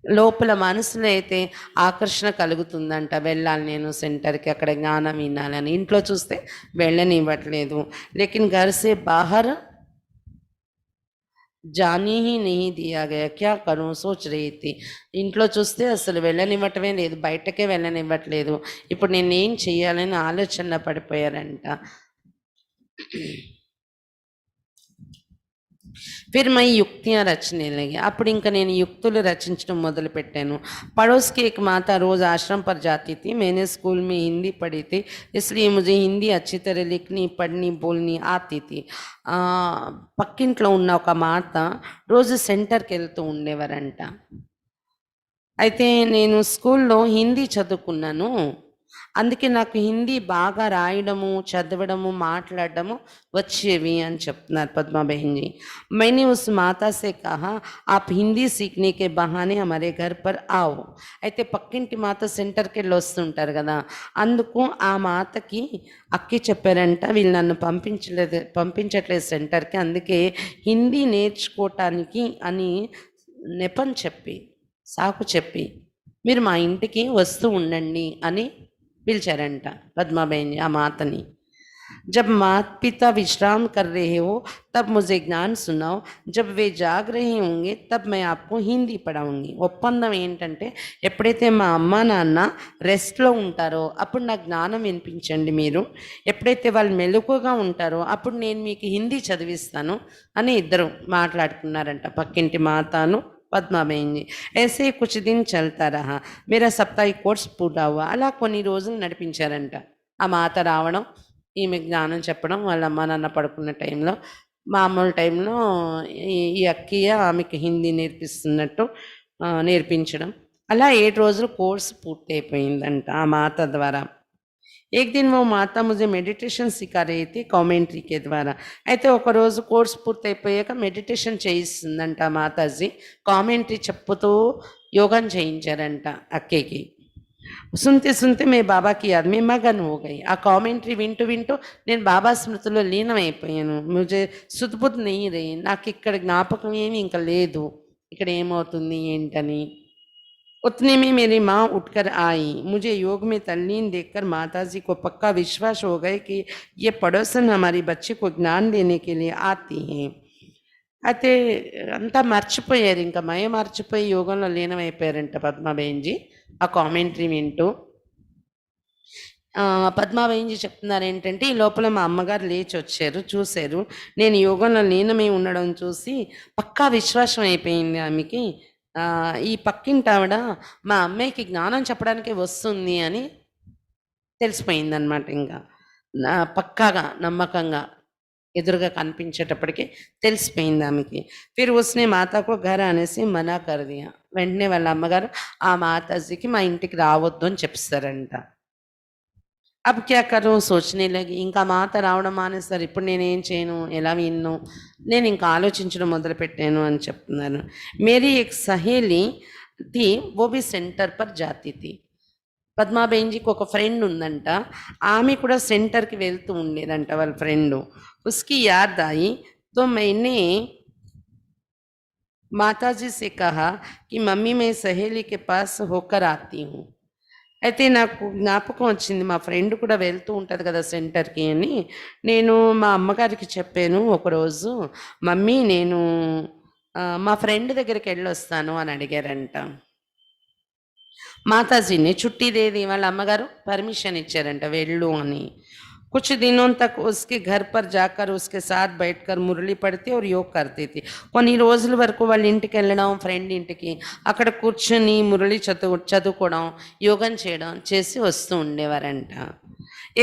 లోపల మనసులో అయితే ఆకర్షణ కలుగుతుందంట, వెళ్ళాలి నేను సెంటర్‌కి, అక్కడ జ్ఞానం వినాలని. ఇంట్లో చూస్తే వెళ్ళనివ్వట్లేదు. లేకిన్ ఘర్ సే బాహర్ జానీ హీ నహీ దియా గయా, క్యా కरूँ సోచ్ రహీ థీ. ఇంట్లో చూస్తే అసలు వెళ్ళనివ్వటమే లేదు, బయటకే వెళ్ళనివ్వట్లేదు. ఇప్పుడు నేనేం చెయ్యాలని ఆలోచనలో పడిపోయారంట. फिर मैं युक्तियाँ रचने लगी. అప్పుడు ఇంకా నేను యుక్తులు రచించడం మొదలుపెట్టాను. पड़ोस की एक माता रोज आश्रम पर जाती थी. मैंने स्कूल में हिंदी पढ़ी थी, इसलिए मुझे हिंदी अच्छी तरह लिखनी, पढ़नी, बोलनी आती थी. పక్కింట్లో ఉన్న ఒక మాత రోజు సెంటర్కి వెళ్తూ ఉండేవారంట. అయితే నేను స్కూల్లో హిందీ చదువుకున్నాను. అందుకే నాకు హిందీ బాగా రాయడము, చదవడము, మాట్లాడడము వచ్చేవి అని చెప్తున్నారు పద్మా బహన్ జీ. मैंने उस माता से कहा, आप हिंदी सीखने के बहाने हमारे घर पर आओ. అయితే పక్కింటి మాత సెంటర్కి వెళ్ళి వస్తుంటారు కదా, అందుకు ఆ మాతకి అక్కి చెప్పారంట, వీళ్ళు నన్ను పంపించట్లేదు సెంటర్కి, అందుకే హిందీ నేర్చుకోవటానికి అని నెపం చెప్పి, సాకు చెప్పి మీరు మా ఇంటికి వస్తూ ఉండండి అని పిలిచారంట పద్మాబేన్ ఆ మాతని. जब माता पिता विश्राम कर रहे हो तब मुझे ज्ञान सुनाओ, जब वे जाग रहे होंगे तब मैं आपको హిందీ పడాऊंगी. ఒప్పందం ఏంటంటే, ఎప్పుడైతే మా అమ్మ నాన్న రెస్ట్లో ఉంటారో అప్పుడు నాకు జ్ఞానం వినిపించండి మీరు, ఎప్పుడైతే వాళ్ళు మెలకుగా ఉంటారో అప్పుడు నేను మీకు హిందీ చదివిస్తాను అని ఇద్దరు మాట్లాడుకున్నారంట, పక్కింటి మాతాను పద్మా బహన్ జీ. ऐसे ही कुछ दिन चलता रहा. मेरा साप्ताहिक कोर्स पूरा हुआ. అలా కొన్ని రోజులు నడిపించారంట. ఆ మాత రావడం, ఈమె జ్ఞానం చెప్పడం, వాళ్ళ అమ్మ నాన్న పడుకున్న టైంలో, మామూలు టైంలో ఈ అక్కయ్య ఆమెకి హిందీ నేర్పిస్తున్నట్టు నేర్పించడం. అలా 7 రోజులు కోర్సు పూర్తి అయిపోయిందంట ఆ మాత ద్వారా. एक दिन वो माता मुझे మెడిటేషన్ సిఖా రही थी కామెంటరీ के द्वारा. అయితే ఒకరోజు కోర్స్ పూర్తయిపోయాక మెడిటేషన్ చేయిస్తుందంట మాతాజీ. కామెంటరీ చెప్పుతూ యోగం చేయించారంట అక్కేకి. సున్తే సున్తే మే బాబాకి యాద్ మే మగన్ హో గయి. ఆ కామెంటరీ వింటూ వింటూ నేను బాబా స్మృతిలో లీనమైపోయాను. ముజే సుద్బుద్ నెయ్యి రే, నాకు ఇక్కడ జ్ఞాపకం ఏమి ఇంకా లేదు, ఇక్కడ ఏమవుతుంది ఏంటని. उतने में मेरी माँ उठकर आई. मुझे योग में तल्लीन देखकर माताजी को पक्का विश्वास हो गए कि ये पड़ोसन हमारी बच्ची को ज्ञान देने के लिए आती हैं. అయితే అంతా మర్చిపోయారు, ఇంకా మయ మర్చిపోయి యోగంలో లీనమైపోయారంట పద్మాబేన్జీ ఆ కామెంటరీ వింటూ. పద్మాబేన్జీ చెప్తున్నారు ఏంటంటే, ఈ లోపల మా అమ్మగారు లేచి వచ్చారు, చూశారు. నేను యోగంలో లీనమై ఉండడం చూసి పక్కా విశ్వాసం అయిపోయింది ఆమెకి, ఈ పక్కింటావిడ మా అమ్మాయికి జ్ఞానం చెప్పడానికి వస్తుంది అని తెలిసిపోయిందనమాట. ఇంకా పక్కాగా నమ్మకంగా ఎదురుగా కనిపించేటప్పటికి తెలిసిపోయింది ఆమెకి. ఫిర్ ఉస్నే మాతాకు ఘర్ అనేసి మనా కర్ దియా. వెంటనే వాళ్ళ అమ్మగారు ఆ మాతాజీకి మా ఇంటికి రావద్దు అని చెప్తారంట. అబ్ క్యా కరూ సోచనే లగి. ఇంకా మాత రావడం మానేస్తారు, ఇప్పుడు నేనేం చేయను, ఎలా విన్ను, నేను ఇంకా ఆలోచించడం మొదలుపెట్టాను అని చెప్తున్నారు. మేరీ ఎక్ సహేలీ థీ, वो भी सेंटर पर जाती थी. పద్మాబేన్జీకి ఒక ఫ్రెండ్ ఉందంట, ఆమె కూడా సెంటర్కి వెళ్తూ ఉండేదంట వాళ్ళ ఫ్రెండు. ఉస్కి యాద్ आई तो मैंने माताजी से कहा कि मम्मी मैं सहेली के पास होकर आती हूँ. అయితే నాకు జ్ఞాపకం వచ్చింది, మా ఫ్రెండ్ కూడా వెళ్తూ ఉంటుంది కదా సెంటర్కి అని. నేను మా అమ్మగారికి చెప్పాను ఒకరోజు, మమ్మీ నేను మా ఫ్రెండ్ దగ్గరికి వెళ్ళొస్తాను అని అడిగారంట. మాతాజీని చుట్టిదేది వాళ్ళ అమ్మగారు పర్మిషన్ ఇచ్చారంట వెళ్ళు అని. कुछ दिनों तक उसके घर पर जाकर उसके साथ बैठकर మురళి పడితే और योग करती थी. కొన్ని రోజుల వరకు వాళ్ళ ఇంటికి వెళ్ళడం, ఫ్రెండ్ ఇంటికి, అక్కడ కూర్చొని మురళి చదువుకోవడం, యోగం చేయడం చేసి వస్తూ ఉండేవారంట.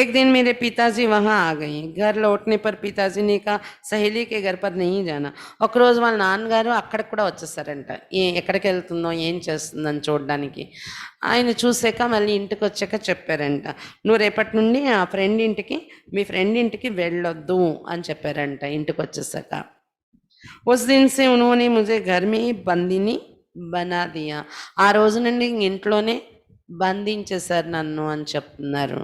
एक दिन मेरे पिताजी वहाँ आ गए. घर लौटने पर पिताजी ने कहा सहेली के घर पर नहीं जाना. ఒక రోజు వాళ్ళ నాన్నగారు అక్కడికి కూడా వచ్చేసారంట. ఎక్కడికి వెళ్తుందో ఏం చేస్తుందని చూడడానికి. ఆయన చూసాక మళ్ళీ ఇంటికి వచ్చాక చెప్పారంట, నువ్వు రేపటి నుండి ఆ ఫ్రెండ్ ఇంటికి, మీ ఫ్రెండ్ ఇంటికి వెళ్ళొద్దు అని చెప్పారంట ఇంటికి వచ్చేసాక. उस दिन से उन्होंने मुझे घर में ही बंदिनी बना दिया. ఆ రోజు నుండి ఇంట్లోనే బంధించేశారు నన్ను అని చెప్తున్నారు.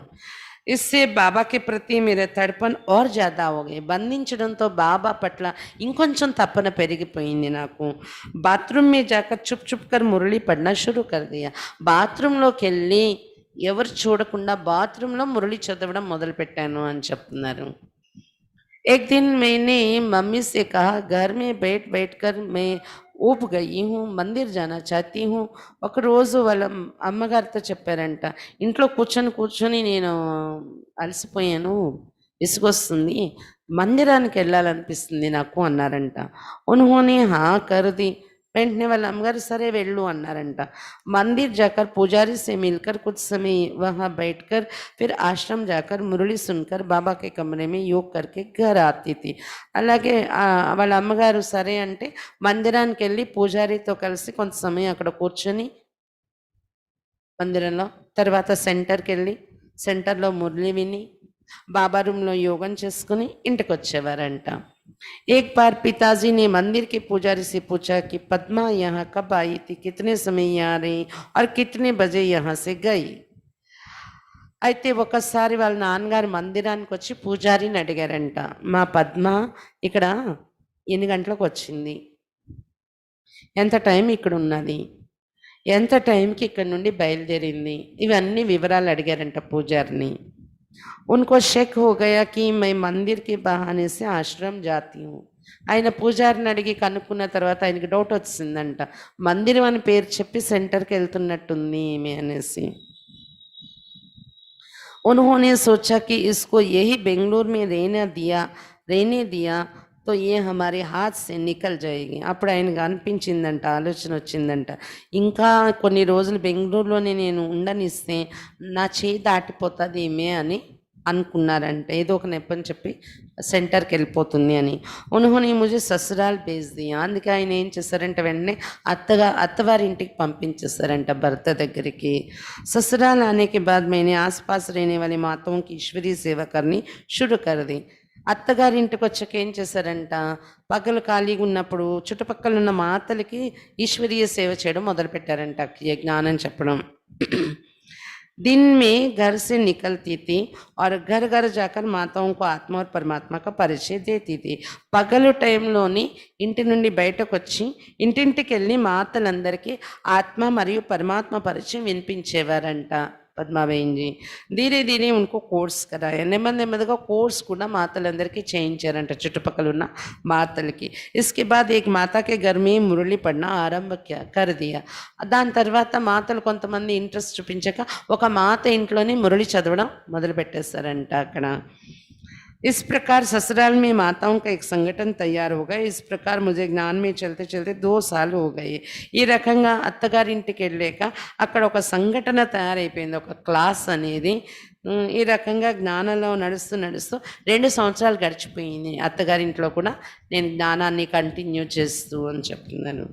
इससे बाबा के प्रति मेरे तड़पन और ज़्यादा हो गए. బంధించడంతో బాబా పట్ల ఇంకొంచెం తపన పెరిగిపోయింది నాకు. బాత్రూమ్ में जाकर चुप चुप कर मुरली पढ़ना शुरू कर दिया. బాత్రూంలోకి వెళ్ళి ఎవరు చూడకుండా బాత్రూంలో మురళి చదవడం మొదలుపెట్టాను అని చెప్తున్నారు. एक दिन मैंने मम्मी से कहा घर में बैठ बैठ कर मैं ఊబ్ గయి హూ, మందిర్ జానా చాతీ హూ. ఒకరోజు వాళ్ళ అమ్మగారితో చెప్పారంట, ఇంట్లో కూర్చొని కూర్చొని నేను అలసిపోయాను, విసుగొస్తుంది, మందిరానికి వెళ్ళాలనిపిస్తుంది నాకు అన్నారంట. ఉన్హోనే హా కర్ది. వెంటనే వాళ్ళ అమ్మగారు సరే వెళ్ళు అన్నారంట. मंदिर जाकर पुजारी से मिलकर कुछ समय वहाँ बैठकर फिर आश्रम जाकर मुरली सुनकर बाबा के कमरे में योग करके घर आती थी. అలాగే వాళ్ళ అమ్మగారు సరే అంటే మందిరానికి వెళ్ళి పూజారితో కలిసి కొంత సమయం అక్కడ కూర్చొని మందిరంలో, తర్వాత సెంటర్కి వెళ్ళి సెంటర్లో మురళి విని బాబా రూమ్లో యోగం చేసుకుని ఇంటికి వచ్చేవారంట. एक बार पिताजी ने मंदिर के पुजारी से पूछा कि पद्मा यहाँ कब आई थी, कितने समय यहाँ रही और कितने बजे यहाँ से गई. అయితే ఒకసారి వాళ్ళ నాన్నగారు మందిరానికి వచ్చి పూజారిని అడిగారంట, మా పద్మ ఇక్కడ ఎన్ని గంటలకు వచ్చింది, ఎంత టైం ఇక్కడ ఉన్నది, ఎంత టైంకి ఇక్కడ నుండి బయలుదేరింది, ఇవన్నీ వివరాలు అడిగారంట పూజారిని. उनको शक हो गया कि मैं मंदिर के बहाने से आश्रम जाती हूँ. ఆయన పూజారిని అడిగి కనుక్కున్న తర్వాత ఆయనకి డౌట్ వచ్చిందంట, మందిరం అని పేరు చెప్పి సెంటర్కి వెళ్తున్నట్టుంది ఈమె అనేసి. उन्होंने सोचा कि इसको यही बेंगलुरु में रहने दिया तो ये हमारे हाथ से निकल जाएगी. అప్పుడు ఆయనకు అనిపించిందంట, ఆలోచన వచ్చిందంట, ఇంకా కొన్ని రోజులు బెంగళూరులోనే నేను ఉండనిస్తే నా చేయి దాటిపోతుంది ఈమె అని అనుకున్నారంట. ఏదో ఒక నెప్పని చెప్పి సెంటర్కి వెళ్ళిపోతుంది అని. ఉన్హోని ముझे ససురాల్ భేజ్ దియా. అందుకే ఆయన ఏం చేశారంటే వెంటనే అత్తవారింటికి పంపించేశారంట భర్త దగ్గరికి. ससुराल आने के बाद मैंने आस पास रहने वाली माताओं की ईश्वरीय सेवा करनी शुरू कर दी. అత్తగారింటికి వచ్చాక ఏం చేశారంట, పగలు ఖాళీగా ఉన్నప్పుడు చుట్టుపక్కల ఉన్న మాతలకి ఈశ్వరీయ సేవ చేయడం మొదలుపెట్టారంట, జ్ఞానం చెప్పడం. दिन में घर से निकलती थी और घर घर जाकर माताओं को आत्मा और परमात्मा का परिचय देती थी. పగలు టైంలోని ఇంటి నుండి బయటకు వచ్చి ఇంటింటికి వెళ్ళి మాతలందరికీ ఆత్మ మరియు పరమాత్మ పరిచయం వినిపించేవారంట పద్మాబేన్ जी. धीरे धीरे उनको कोर्स कराया. నెమ్మది నెమ్మదిగా కోర్స్ కూడా మాతలందరికీ చేయించారంట చుట్టుపక్కల ఉన్న మాతలకి. इसके बाद एक माता के घर में మురళి పढ़ना ఆరంభ कर दिया. దాని తర్వాత మాతలు కొంతమంది ఇంట్రెస్ట్ చూపించాక ఒక మాత ఇంట్లోనే మురళి చదవడం మొదలు పెట్టేశారంట అక్కడ. इस प्रकार ससुराल में माताओं का एक संगठन तैयार हो गया. इस प्रकार मुझे ज्ञान में चलते चलते 2 साल हो गए. ఈ రకంగా అత్తగారింటికి వెళ్ళాక అక్కడ ఒక సంఘటన తయారైపోయింది, ఒక క్లాస్ అనేది. ఈ రకంగా జ్ఞానంలో నడుస్తూ నడుస్తూ 2 సంవత్సరాలు గడిచిపోయింది. అత్తగారింట్లో కూడా నేను జ్ఞానాన్ని కంటిన్యూ చేస్తూ అని చెప్తున్నాను.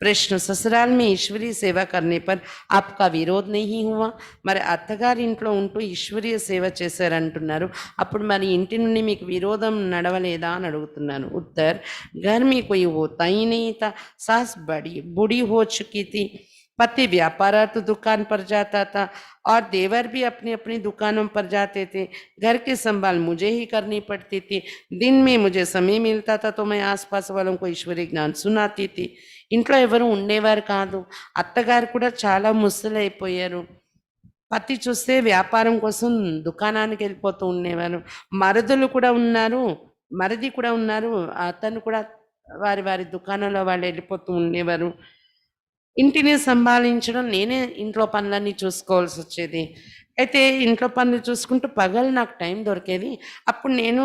ప్రశ్న, సसुराल में ईश्वरीय सेवा करने पर आपका विरोध नहीं हुआ? మరి అత్తగారింట్లో ఉంటూ ఈశ్వరీయ సేవ చేశారంటున్నారు, అప్పుడు మరి ఇంటి నుండి మీకు విరోధం నడవలేదా అని అడుగుతున్నాను. ఉత్తర్, घर में कोई होता ही नहीं था. सास बूढ़ी हो चुकी थी, पति व्यापारार्थ दुकान पर जाता था और देवर भी अपनी अपनी दुकानों पर जाते थे. घर की संभाल मुझे ही करनी पड़ती थी. दिन में मुझे समय मिलता था तो मैं आसपास वालों को ईश्वरीय ज्ञान सुनाती थी. ఇంట్లో ఎవరు ఉండేవారు కాదు. అత్తగారు కూడా చాలా ముసలైపోయారు. పతి చూస్తే వ్యాపారం కోసం దుకాణానికి వెళ్ళిపోతూ ఉండేవారు. మరదులు కూడా ఉన్నారు, మరిది కూడా ఉన్నారు, అతను కూడా వారి వారి దుకాణంలో వాళ్ళు వెళ్ళిపోతూ ఉండేవారు. ఇంటిని సంభాళించడం నేనే ఇంట్లో పనులన్నీ చూసుకోవాల్సి వచ్చేది. అయితే ఇంట్లో పనులు చూసుకుంటూ పగలు నాకు టైం దొరికేది. అప్పుడు నేను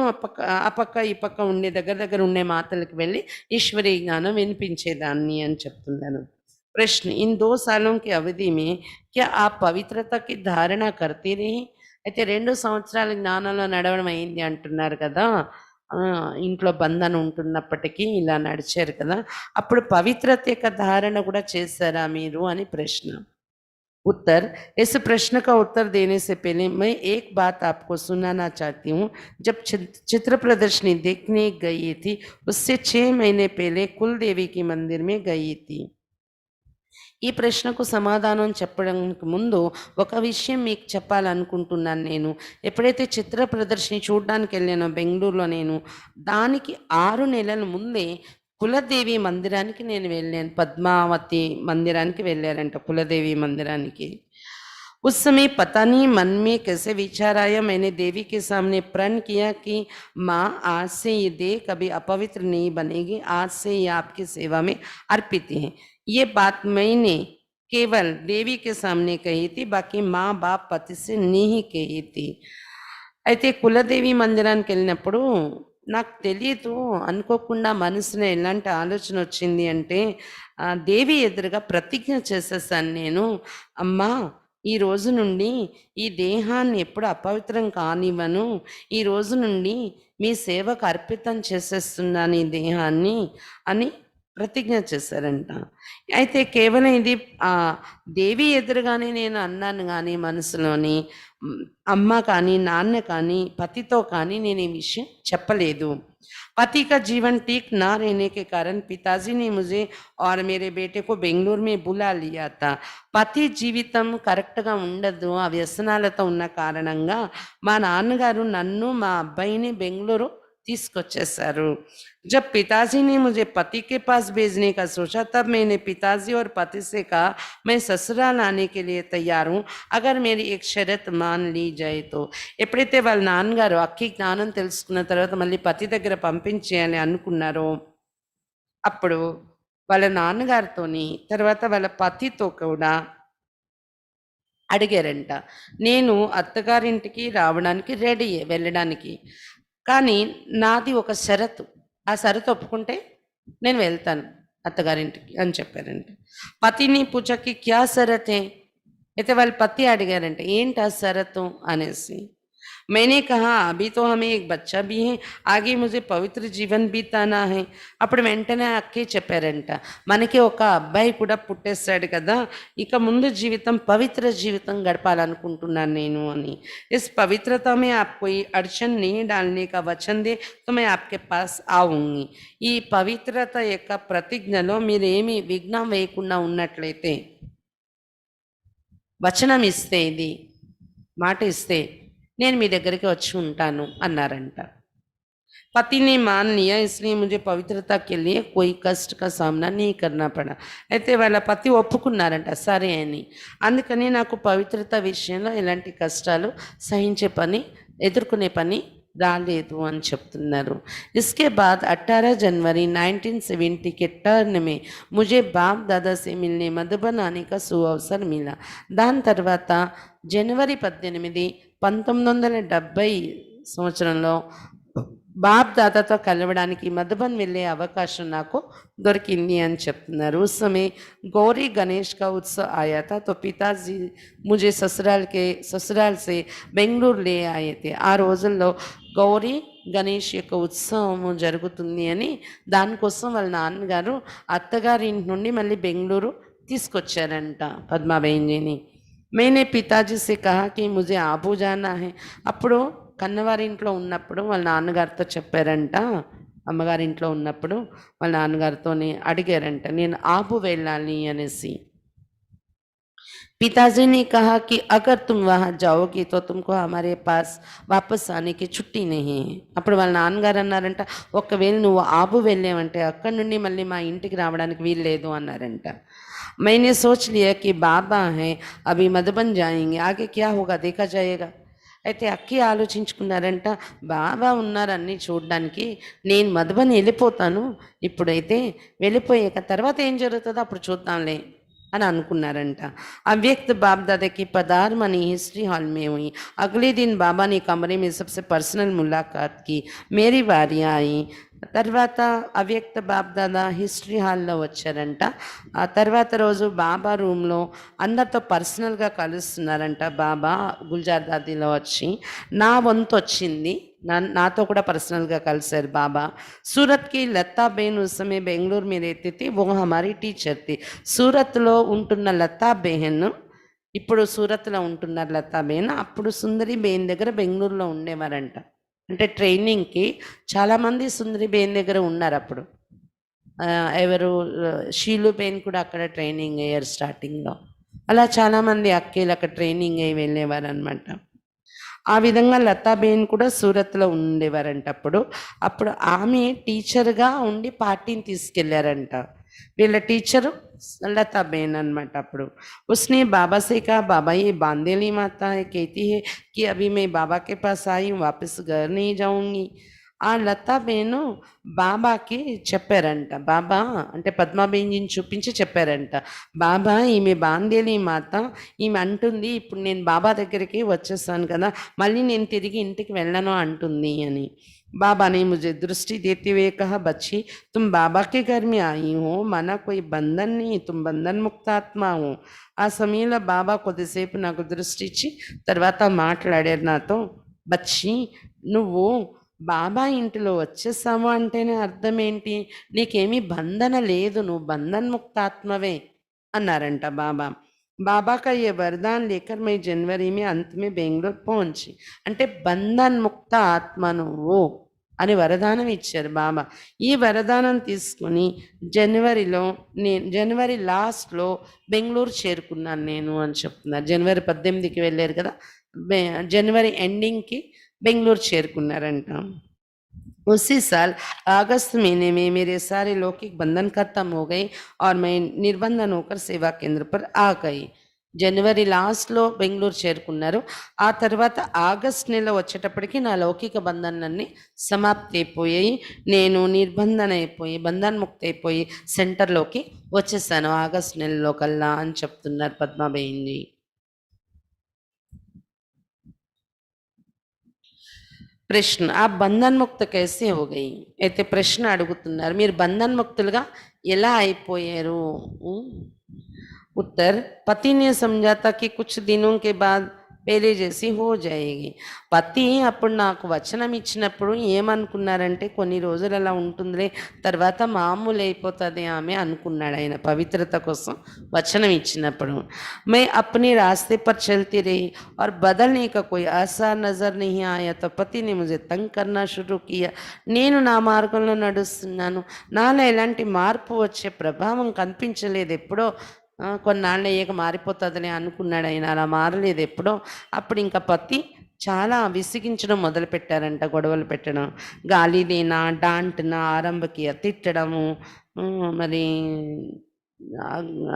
ఆ పక్క, ఈ పక్క ఉండే దగ్గర దగ్గర ఉండే మాతలకి వెళ్ళి ఈశ్వరీయ గానం వినిపించేదాన్ని అని చెప్తున్నాను. प्रश्न: इन 2 सालों की अवधि में क्या आप పవిత్రత की धारणा करती रही? అయితే 2 సంవత్సరాల జ్ఞానంలో నడవడం అయింది అంటున్నారు కదా! ఇంట్లో బంధన ఉంటున్నప్పటికీ ఇలా నడిచారు కదా! అప్పుడు పవిత్రత యొక్క ధారణ కూడా చేశారా మీరు అని ప్రశ్న. उत्तर: इस प्रश्न का उत्तर देने से पहले मैं एक बात आपको सुनाना चाहती हूँ। जब चित्र प्रदर्शनी देखने गई थी, उससे 6 महीने पहले कुल देवी के मंदिर में गई थी। ఈ ప్రశ్నకు సమాధానం చెప్పడానికి ముందు ఒక విషయం మీకు చెప్పాలనుకుంటున్నాను నేను. ఎప్పుడైతే చిత్ర ప్రదర్శిని చూడడానికి వెళ్ళానో బెంగుళూరులో నేను, దానికి 6 నెలల ముందే కులదేవి మందిరానికి నేను వెళ్ళాను. పద్మావతి మందిరానికి వెళ్ళారంట కులదేవి మందిరానికి. उस समय पता नहीं मन में कैसे विचार आया, मैंने देवी के सामने प्रण किया कि माँ आज से ये देह कभी अपवित्र नहीं बनेगी, आज से ये आपकी सेवा में अर्पित है। ये बात मैंने केवल देवी के सामने कही थी, बाकी माँ बाप पति से नहीं कही थी। అయితే కులదేవి మందిరానికి వెళ్ళినప్పుడు నాకు తెలియదు, అనుకోకుండా మనసులో ఎలాంటి ఆలోచన వచ్చింది అంటే దేవి ఎదురుగా ప్రతిజ్ఞ చేసేసాను నేను, అమ్మా ఈ రోజు నుండి ఈ దేహాన్ని ఎప్పుడు అపవిత్రం కానివ్వను, ఈ రోజు నుండి మీ సేవకు అర్పితం చేసేస్తున్నాను ఈ దేహాన్ని అని ప్రతిజ్ఞ చేశారంట. అయితే కేవలం ఇది దేవి ఎదురుగానే నేను అన్నాను కానీ మనసులోని అమ్మ కానీ నాన్న కానీ పతితో కానీ నేను ఈ విషయం చెప్పలేదు. पति का जीवन ठीक ना रहने के कारण पिताजी ने मुझे और मेरे बेटे को बेंगलुरु में बुला लिया था. పతి జీవితం కరెక్ట్గా ఉండదు, ఆ వ్యసనాలతో ఉన్న కారణంగా మా నాన్నగారు నన్ను మా అబ్బాయిని బెంగళూరు తీసుకొచ్చేసారు. जब पिताजी ने मुझे पति के पास भेजने का सोचा, तब मैंने पिताजी और पति से कहा मैं ससुराल आने के लिए तैयार हूँ, अगर मेरी एक शर्त मान ली जाए तो. ఎప్పుడైతే వాళ్ళ నాన్నగారు అక్కి జ్ఞానం తెలుసుకున్న తర్వాత మళ్ళీ పతి దగ్గర పంపించేయాలి అనుకున్నారో, అప్పుడు వాళ్ళ నాన్నగారితోని తర్వాత వాళ్ళ పతితో కూడా అడిగారంట, నేను అత్తగారింటికి రావడానికి రెడీ వెళ్ళడానికి, కానీ నాది ఒక షరతు, ఆ షరతు ఒప్పుకుంటే నేను వెళ్తాను అత్తగారింటికి అని చెప్పారంట. పతిని పూజకి క్యా షరత్ హై, అయితే వాళ్ళ పతి అడిగారంట ఏంటి ఆ షరతు అనేసి. मैंने कहा अभी तो हमें एक बच्चा भी है, आगे मुझे पवित्र जीवन बीताना है. అప్పుడు వెంటనే అక్కే చెప్పారంట, మనకి ఒక అబ్బాయి కూడా పుట్టేస్తాడు కదా, ఇక ముందు జీవితం పవిత్ర జీవితం గడపాలనుకుంటున్నాను నేను అని. इस पवित्रता में आप कोई अड़चन नहीं डालने का वचन दे तो मैं आपके पास आऊंगी. ఈ పవిత్రత యొక్క ప్రతిజ్ఞలో మీరు ఏమి విఘ్నం వేయకుండా ఉన్నట్లయితే, వచనం ఇస్తే, ఇది మాట ఇస్తే నేను మీ దగ్గరికి వచ్చి ఉంటాను అన్నారంట. पति ने मान लिया, इसलिए मुझे पवित्रता के लिए कोई कष्ट का सामना नहीं करना पड़ा. అయితే వాళ్ళ పతి ఒప్పుకున్నారంట సరే అని. అందుకని నాకు పవిత్రత విషయంలో ఎలాంటి కష్టాలు సహించే పని ఎదుర్కొనే పని రాలేదు అని చెప్తున్నారు. इसके बाद 18 जनवरी 1970 के टर्न में मुझे बाप दादा से मिलने मधुबन आने का सुअवसर मिला. దాని తర్వాత జనవరి 18, 1970 సంవత్సరంలో బాప్ దాదాతో కలవడానికి మధుబన్ వెళ్ళే అవకాశం నాకు దొరికింది అని చెప్తున్నారు. उस समय गौरी गणेश का उत्सव आया था, तो पिताजी मुझे ससुराल से बेंगलुरु ले आए थे. ఆ రోజుల్లో గౌరీ గణేష్ యొక్క ఉత్సవం జరుగుతుంది అని దానికోసం వాళ్ళ నాన్నగారు అత్తగారి ఇంటి నుండి మళ్ళీ బెంగళూరు తీసుకొచ్చారంట పద్మాబెంజిని. मैंने पिताजी से कहा कि मुझे आबू जाना है. అప్పుడు కన్నవారింట్లో ఉన్నప్పుడు వాళ్ళ నాన్నగారితో చెప్పారంట, అమ్మగారింట్లో ఉన్నప్పుడు వాళ్ళ నాన్నగారితోని అడిగారంట నేను ఆబు వెళ్ళాలి అనేసి. पिताजी ने कहा कि अगर तुम वहाँ जाओगी तो तुमको हमारे पास वापस आने की छुट्टी नहीं है. అప్పుడు వాళ్ళ నాన్నగారు అన్నారంట, ఒకవేళ నువ్వు ఆబు వెళ్ళావంటే అక్కడి నుండి మళ్ళీ మా ఇంటికి రావడానికి వీలు లేదు అన్నారంట. मैंने सोच लिया कि बाबा हैं, अभी मधुबन जाएंगे, आगे क्या होगा देखा जाएगा. అయితే అక్కి ఆలోచించుకున్నారంట, బాబా ఉన్నారు అన్నీ చూడడానికి, నేను మధుబన్ వెళ్ళిపోతాను, ఇప్పుడైతే వెళ్ళిపోయాక తర్వాత ఏం జరుగుతుందో అప్పుడు చూద్దాంలే అని అనుకున్నారంట. अव्यक्त बाप दादा की पधारमनी हिस्ट्री हॉल में हुई। अगले दिन बाबा ने कमरे में सबसे पर्सनल मुलाकात की। मेरी बारी आई। తర్వాత అవ్యక్త బాబ్దాదా హిస్టరీ హాల్లో వచ్చారంట. ఆ తర్వాత రోజు బాబా రూమ్లో అందరితో పర్సనల్గా కలుస్తున్నారంట. బాబా గుల్జార్ దాదీలో వచ్చి నా వంతు వచ్చింది. నాతో కూడా పర్సనల్గా కలిశారు బాబా. సూరత్కి లతా బేన్ ఉస్ समय బెంగళూరు में रहती थी, वो हमारी टीचर थी। సూరత్లో ఉంటున్న లతా బెహన్ ఇప్పుడు సూరత్లో ఉంటున్నారు. లతా బేన్ అప్పుడు సుందరి బేన్ దగ్గర బెంగళూరులో ఉండేవారంట. అంటే ట్రైనింగ్కి చాలామంది సుందరి బేన్ దగ్గర ఉన్నారు అప్పుడు. ఎవరు షీలు బేన్ కూడా అక్కడ ట్రైనింగ్ అయ్యారు స్టార్టింగ్లో. అలా చాలామంది అక్కలు అక్కడ ట్రైనింగ్ అయ్యి వెళ్ళేవారు అనమాట. ఆ విధంగా లతాబేన్ కూడా సూరత్లో ఉండేవారంట అప్పుడు ఆమె టీచర్గా ఉండి పార్టీని తీసుకెళ్లారంట. వీళ్ళ టీచరు लताबेन అనమాట అప్పుడు. उसने बाबा से कहा, बाबा ये बांदेली माता है, कहती है कि अभी मैं बाबा के पास आई हूँ, वापस घर नहीं जाऊंगी। ఆ లతాబేను బాబాకి చెప్పారంట. బాబా అంటే పద్మాబేంజిని చూపించి చెప్పారంట, బాబా ఈమె బాందేలి మాత, ఈమె అంటుంది ఇప్పుడు నేను బాబా దగ్గరికి వచ్చేసాను కదా, మళ్ళీ నేను తిరిగి ఇంటికి వెళ్ళను అంటుంది అని. बाबा ने मुझे दृष्टि देते हुए कहा, बच्ची तुम बाबा के घर में आई हो, माना कोई बंधन नहीं, तुम बंधन मुक्त आत्मा हो। ఆ సమయంలో బాబా కొద్దిసేపు నాకు దృష్టి ఇచ్చి తర్వాత మాట్లాడారు నాతో, బచ్చి నువ్వు బాబా ఇంటిలో వచ్చేసాము అంటేనే అర్థం ఏంటి, నీకేమీ బంధన లేదు, నువ్వు బంధన్ముక్తాత్మవే అన్నారంట బాబా. बाबा का ये वरदान लेकर मैं जनवरी में अंत में बेंगलोर पहुंची। అంటే బంధన్ముక్త ఆత్మ నువ్వు అని వరదానం ఇచ్చారు బాబా. ఈ వరదానం తీసుకుని జనవరి లాస్ట్లో బెంగళూరు చేరుకున్నాను నేను అని చెప్తున్నారు. జనవరి 18కి వెళ్ళారు కదా, జనవరి ఎండింగ్కి బెంగళూరు చేరుకున్నారంట. उसी साल अगस्त महीने में मेरे सारे लौकिक बंधन खत्म हो गए और मैं निर्बंधन होकर सेवा केंद्र पर आ गई। జనవరి లాస్ట్లో బెంగళూరు చేరుకున్నారు. ఆ తర్వాత ఆగస్ట్ నెల వచ్చేటప్పటికి నా లౌకిక బంధనలన్నీ సమాప్తి అయిపోయాయి. నేను నిర్బంధన అయిపోయి బంధన్ముక్తి అయిపోయి సెంటర్లోకి వచ్చేసాను ఆగస్ట్ నెలలో కల్లా అని చెప్తున్నారు పద్మాబేంజీ. ప్రశ్న, ఆ బంధన్ముక్త कैसे हो गई? అయితే ప్రశ్న అడుగుతున్నారు, మీరు బంధన్ముక్తులుగా ఎలా అయిపోయారు? उत्तर, पति ने समझा था कि कुछ दिनों के बाद పేరే చేసి హో జాయేగి. పతి అప్పుడు నాకు వచనం ఇచ్చినప్పుడు ఏమనుకున్నారంటే కొన్ని రోజులు అలా ఉంటుందిలే, తర్వాత మామూలు అయిపోతుంది ఆమె అనుకున్నాడు ఆయన పవిత్రత కోసం వచనం ఇచ్చినప్పుడు. मैं अपने रास्ते पर चलती रही और बदलने का कोई आसार नजर नहीं आया तो पति ने मुझे तंग करना शुरू किया. నేను నా మార్గంలో నడుస్తున్నాను, నాలో ఎలాంటి మార్పు వచ్చే ప్రభావం కనిపించలేదు. ఎప్పుడో కొన్నాళ్ళు అయ్యాక మారిపోతుందని అనుకున్నాడు ఆయన, అలా మారలేదు ఎప్పుడో. అప్పుడు ఇంకా పతి చాలా విసిగించడం మొదలుపెట్టారంట, గొడవలు పెట్టడం, గాలి దేనా డాంట్నా ఆరంభకి తిట్టడము, మరి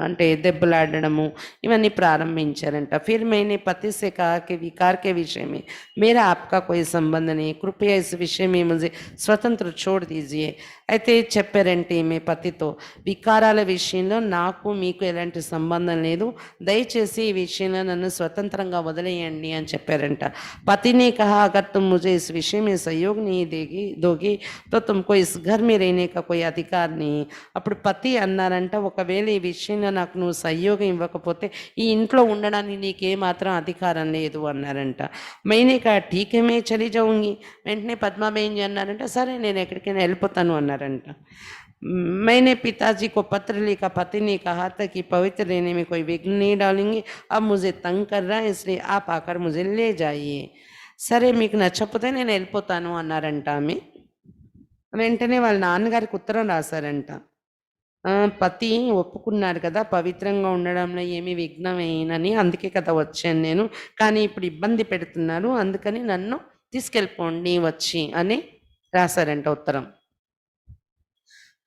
అంటే దెబ్బలాడడము ఇవన్నీ ప్రారంభించారంట. फिर मैंने पति से कहा कि विकार के विषय में मेरा आपका कोई संबंध नहीं, कृपया इस विषय में मुझे स्वतंत्र छोड़ दीजिए. అయితే చెప్పారంటే ఈమె పతితో, వికారాల విషయంలో నాకు మీకు ఎలాంటి సంబంధం లేదు, దయచేసి ఈ విషయంలో నన్ను స్వతంత్రంగా వదిలేయండి అని చెప్పారంట. పతిని కహా, అగర్ తుమ్ ముझे इस विषय में सहयोग नहीं दोगी तो तुमको इस घर में रहने का कोई अधिकार नहीं. అప్పుడు పతి అన్నారంట, ఒకవేళ ఈ విషయంలో నాకు నువ్వు సహయోగం ఇవ్వకపోతే ఈ ఇంట్లో ఉండడానికి నీకేమాత్రం అధికారం లేదు అన్నారంట. మైనే కా ఠీక్ హై మే చలి జాऊंगी. వెంటనే పద్మాబేంజీ అన్నారంట, సరే నేను ఎక్కడికైనా వెళ్ళిపోతాను అన్నారంట. मैंने पिताजी को पत्र लिखा, पति ने कहा था कि पवित्र रहने में कोई विघ्न नहीं डालेंगे, अब मुझे तंग कर रहा है इसलिए आप आकर मुझे ले जाइए. సరే మీకు నచ్చకపోతే నేను వెళ్ళిపోతాను అన్నారంట ఆమె. వెంటనే వాళ్ళ నాన్నగారికి ఉత్తరం రాశారంట, పతి ఒప్పుకున్నారు కదా పవిత్రంగా ఉండడంలో ఏమీ విఘ్నమేనని, అందుకే కదా వచ్చాను నేను, కానీ ఇప్పుడు ఇబ్బంది పెడుతున్నారు, అందుకని నన్ను తీసుకెళ్ళిపోండి వచ్చి అని రాశారంట ఉత్తరం.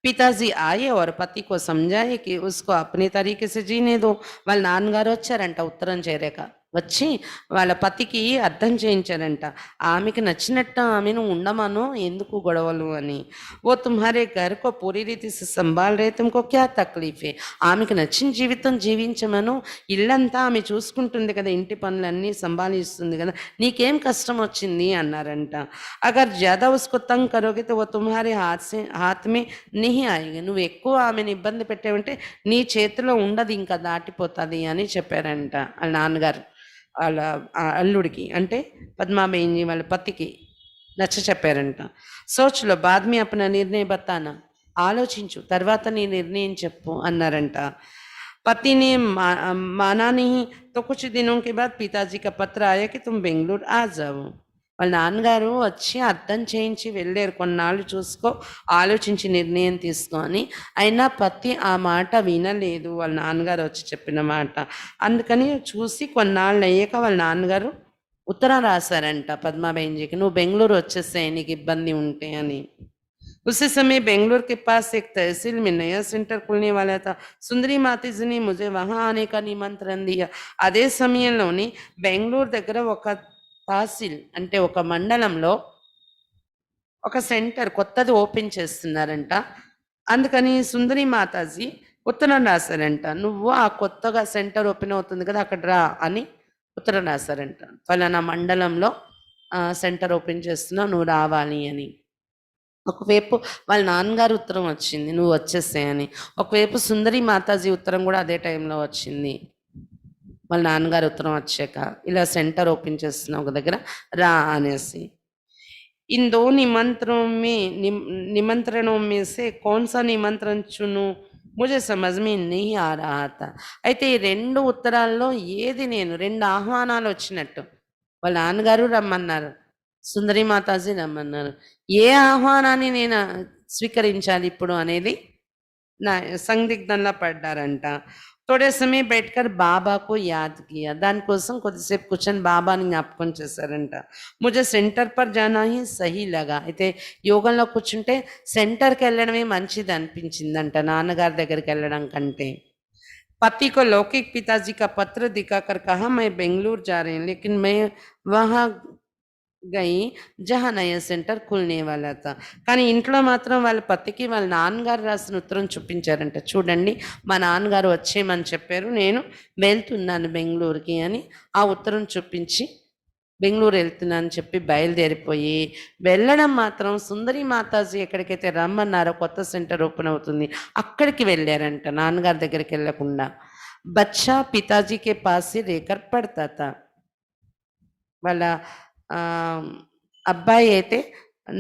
పితాజీ ఆయే और पति को समझाए कि उसको अपने तरीके से जीने दो. వాళ్ళ నాన్నగారు వచ్చారంట ఉత్తరం చేరాక. వచ్చి వాళ్ళ పతికి అర్థం చేయించారంట. ఆమెకి నచ్చినట్టు ఆమెను ఉండమను, ఎందుకు గొడవలు అని. "वो तुम्हारे घर को पूरी रीति से संभाल रहे, तुमको क्या तकलीफ है?" ఆమెకి నచ్చిన జీవితం జీవించమను, ఇల్లంతా ఆమె చూసుకుంటుంది కదా, ఇంటి పనులన్నీ సంభాలిస్తుంది కదా, నీకేం కష్టం వచ్చింది అన్నారంట. "అగర్ ज़्यादा उसको तंग करोगे तो वो तुम्हारे हाथ में नहीं आएगी." నువ్వు ఎక్కువ ఆమెను ఇబ్బంది పెట్టావంటే నీ చేతిలో ఉండదు, ఇంకా దాటిపోతుంది అని చెప్పారంట వాళ్ళ నాన్నగారు వాళ్ళ అల్లుడికి, అంటే పద్మాబేంజీ వాళ్ళ పతికి నచ్చ చెప్పారంట. సోచ్లో బాద్మి అపన నిర్ణయ బతానా, ఆలోచించు తర్వాత నీ నిర్ణయం చెప్పు అన్నారంట. पति ने माना नहीं तो कुछ दिनों के बाद पिताजी का पत्र आया कि तुम बेंगलुरु आ जाओ. వాళ్ళ నాన్నగారు వచ్చి అర్థం చేయించి వెళ్ళారు, కొన్నాళ్ళు చూసుకో, ఆలోచించి నిర్ణయం తీసుకొని. అయినా పతి ఆ మాట వినలేదు, వాళ్ళ నాన్నగారు వచ్చి చెప్పిన మాట. అందుకని చూసి కొన్నాళ్ళు అయ్యాక వాళ్ళ నాన్నగారు ఉత్తరం రాశారంట పద్మాబేంజీకి, నువ్వు బెంగళూరు వచ్చేసాయి నీకు ఇబ్బంది ఉంటే అని. उसी समय बेंगलुरु के पास एक तहसील में नया सेंटर खुलने वाला था. सुंदरी माता जी ने मुझे वहां आने का निमंत्रण दिया. అదే సమయంలోని బెంగళూరు దగ్గర ఒక తహసీల్ అంటే ఒక మండలంలో ఒక సెంటర్ కొత్తది ఓపెన్ చేస్తున్నారంట. అందుకని సుందరి మాతాజీ ఉత్తరం రాశారంట, నువ్వు ఆ కొత్తగా సెంటర్ ఓపెన్ అవుతుంది కదా అక్కడ రా అని ఉత్తరం రాశారంట. ఫలానా మండలంలో సెంటర్ ఓపెన్ చేస్తున్నావు, నువ్వు రావాలి అని. ఒకవైపు వాళ్ళ నాన్నగారు ఉత్తరం వచ్చింది, నువ్వు వచ్చేసేయని. ఒకవైపు సుందరి మాతాజీ ఉత్తరం కూడా అదే టైంలో వచ్చింది. వాళ్ళ నాన్నగారు ఉత్తరం వచ్చాక ఇలా సెంటర్ ఓపెన్ చేస్తున్నావు ఒక దగ్గర రా అనేసి. इन दो निमंत्रणों में से कौन सा निमंत्रण चुनूं मुझे समझ में नहीं आ रहा था. అయితే ఈ రెండు ఉత్తరాల్లో ఏది నేను, రెండు ఆహ్వానాలు వచ్చినట్టు, వాళ్ళ నాన్నగారు రమ్మన్నారు, సుందరి మాతాజీ రమ్మన్నారు, ఏ ఆహ్వానాన్ని నేను స్వీకరించాలి ఇప్పుడు అనేది నా సందిగ్ధంలో పడ్డారంట. थोड़े समय बैठकर बाबा को याद किया, దానికోసం కొద్దిసేపు కూర్చొని బాబాని జ్ఞాపకం చేశారంట. ముझे సెంటర్ పర్ జానా హీ సహీ లగా, అయితే యోగంలో కూర్చుంటే సెంటర్కి వెళ్ళడమే మంచిది అనిపించిందంట నాన్నగారి దగ్గరికి వెళ్ళడం కంటే. पति को लौकिक पिताजी का पत्र दिखाकर कहा मैं बेंगलुरु जा रही हूँ, लेकिन मैं वहाँ గయి జహా నయ సెంటర్ ఖుల్నే వాలా తా. కానీ ఇంట్లో మాత్రం వాళ్ళ పతికి వాళ్ళ నాన్నగారు రాసిన ఉత్తరం చూపించారంట, చూడండి మా నాన్నగారు వచ్చేయమని చెప్పారు, నేను వెళ్తున్నాను బెంగళూరుకి అని ఆ ఉత్తరం చూపించి బెంగళూరు వెళ్తున్నానని చెప్పి బయలుదేరిపోయి, వెళ్ళడం మాత్రం సుందరి మాతాజీ ఎక్కడికైతే రమ్మన్నారో కొత్త సెంటర్ ఓపెన్ అవుతుంది అక్కడికి వెళ్ళారంట, నాన్నగారి దగ్గరికి వెళ్ళకుండా. బచ్చా పితాజీకే పాసి రేకర్ పడతా తా. వాళ్ళ అబ్బాయి అయితే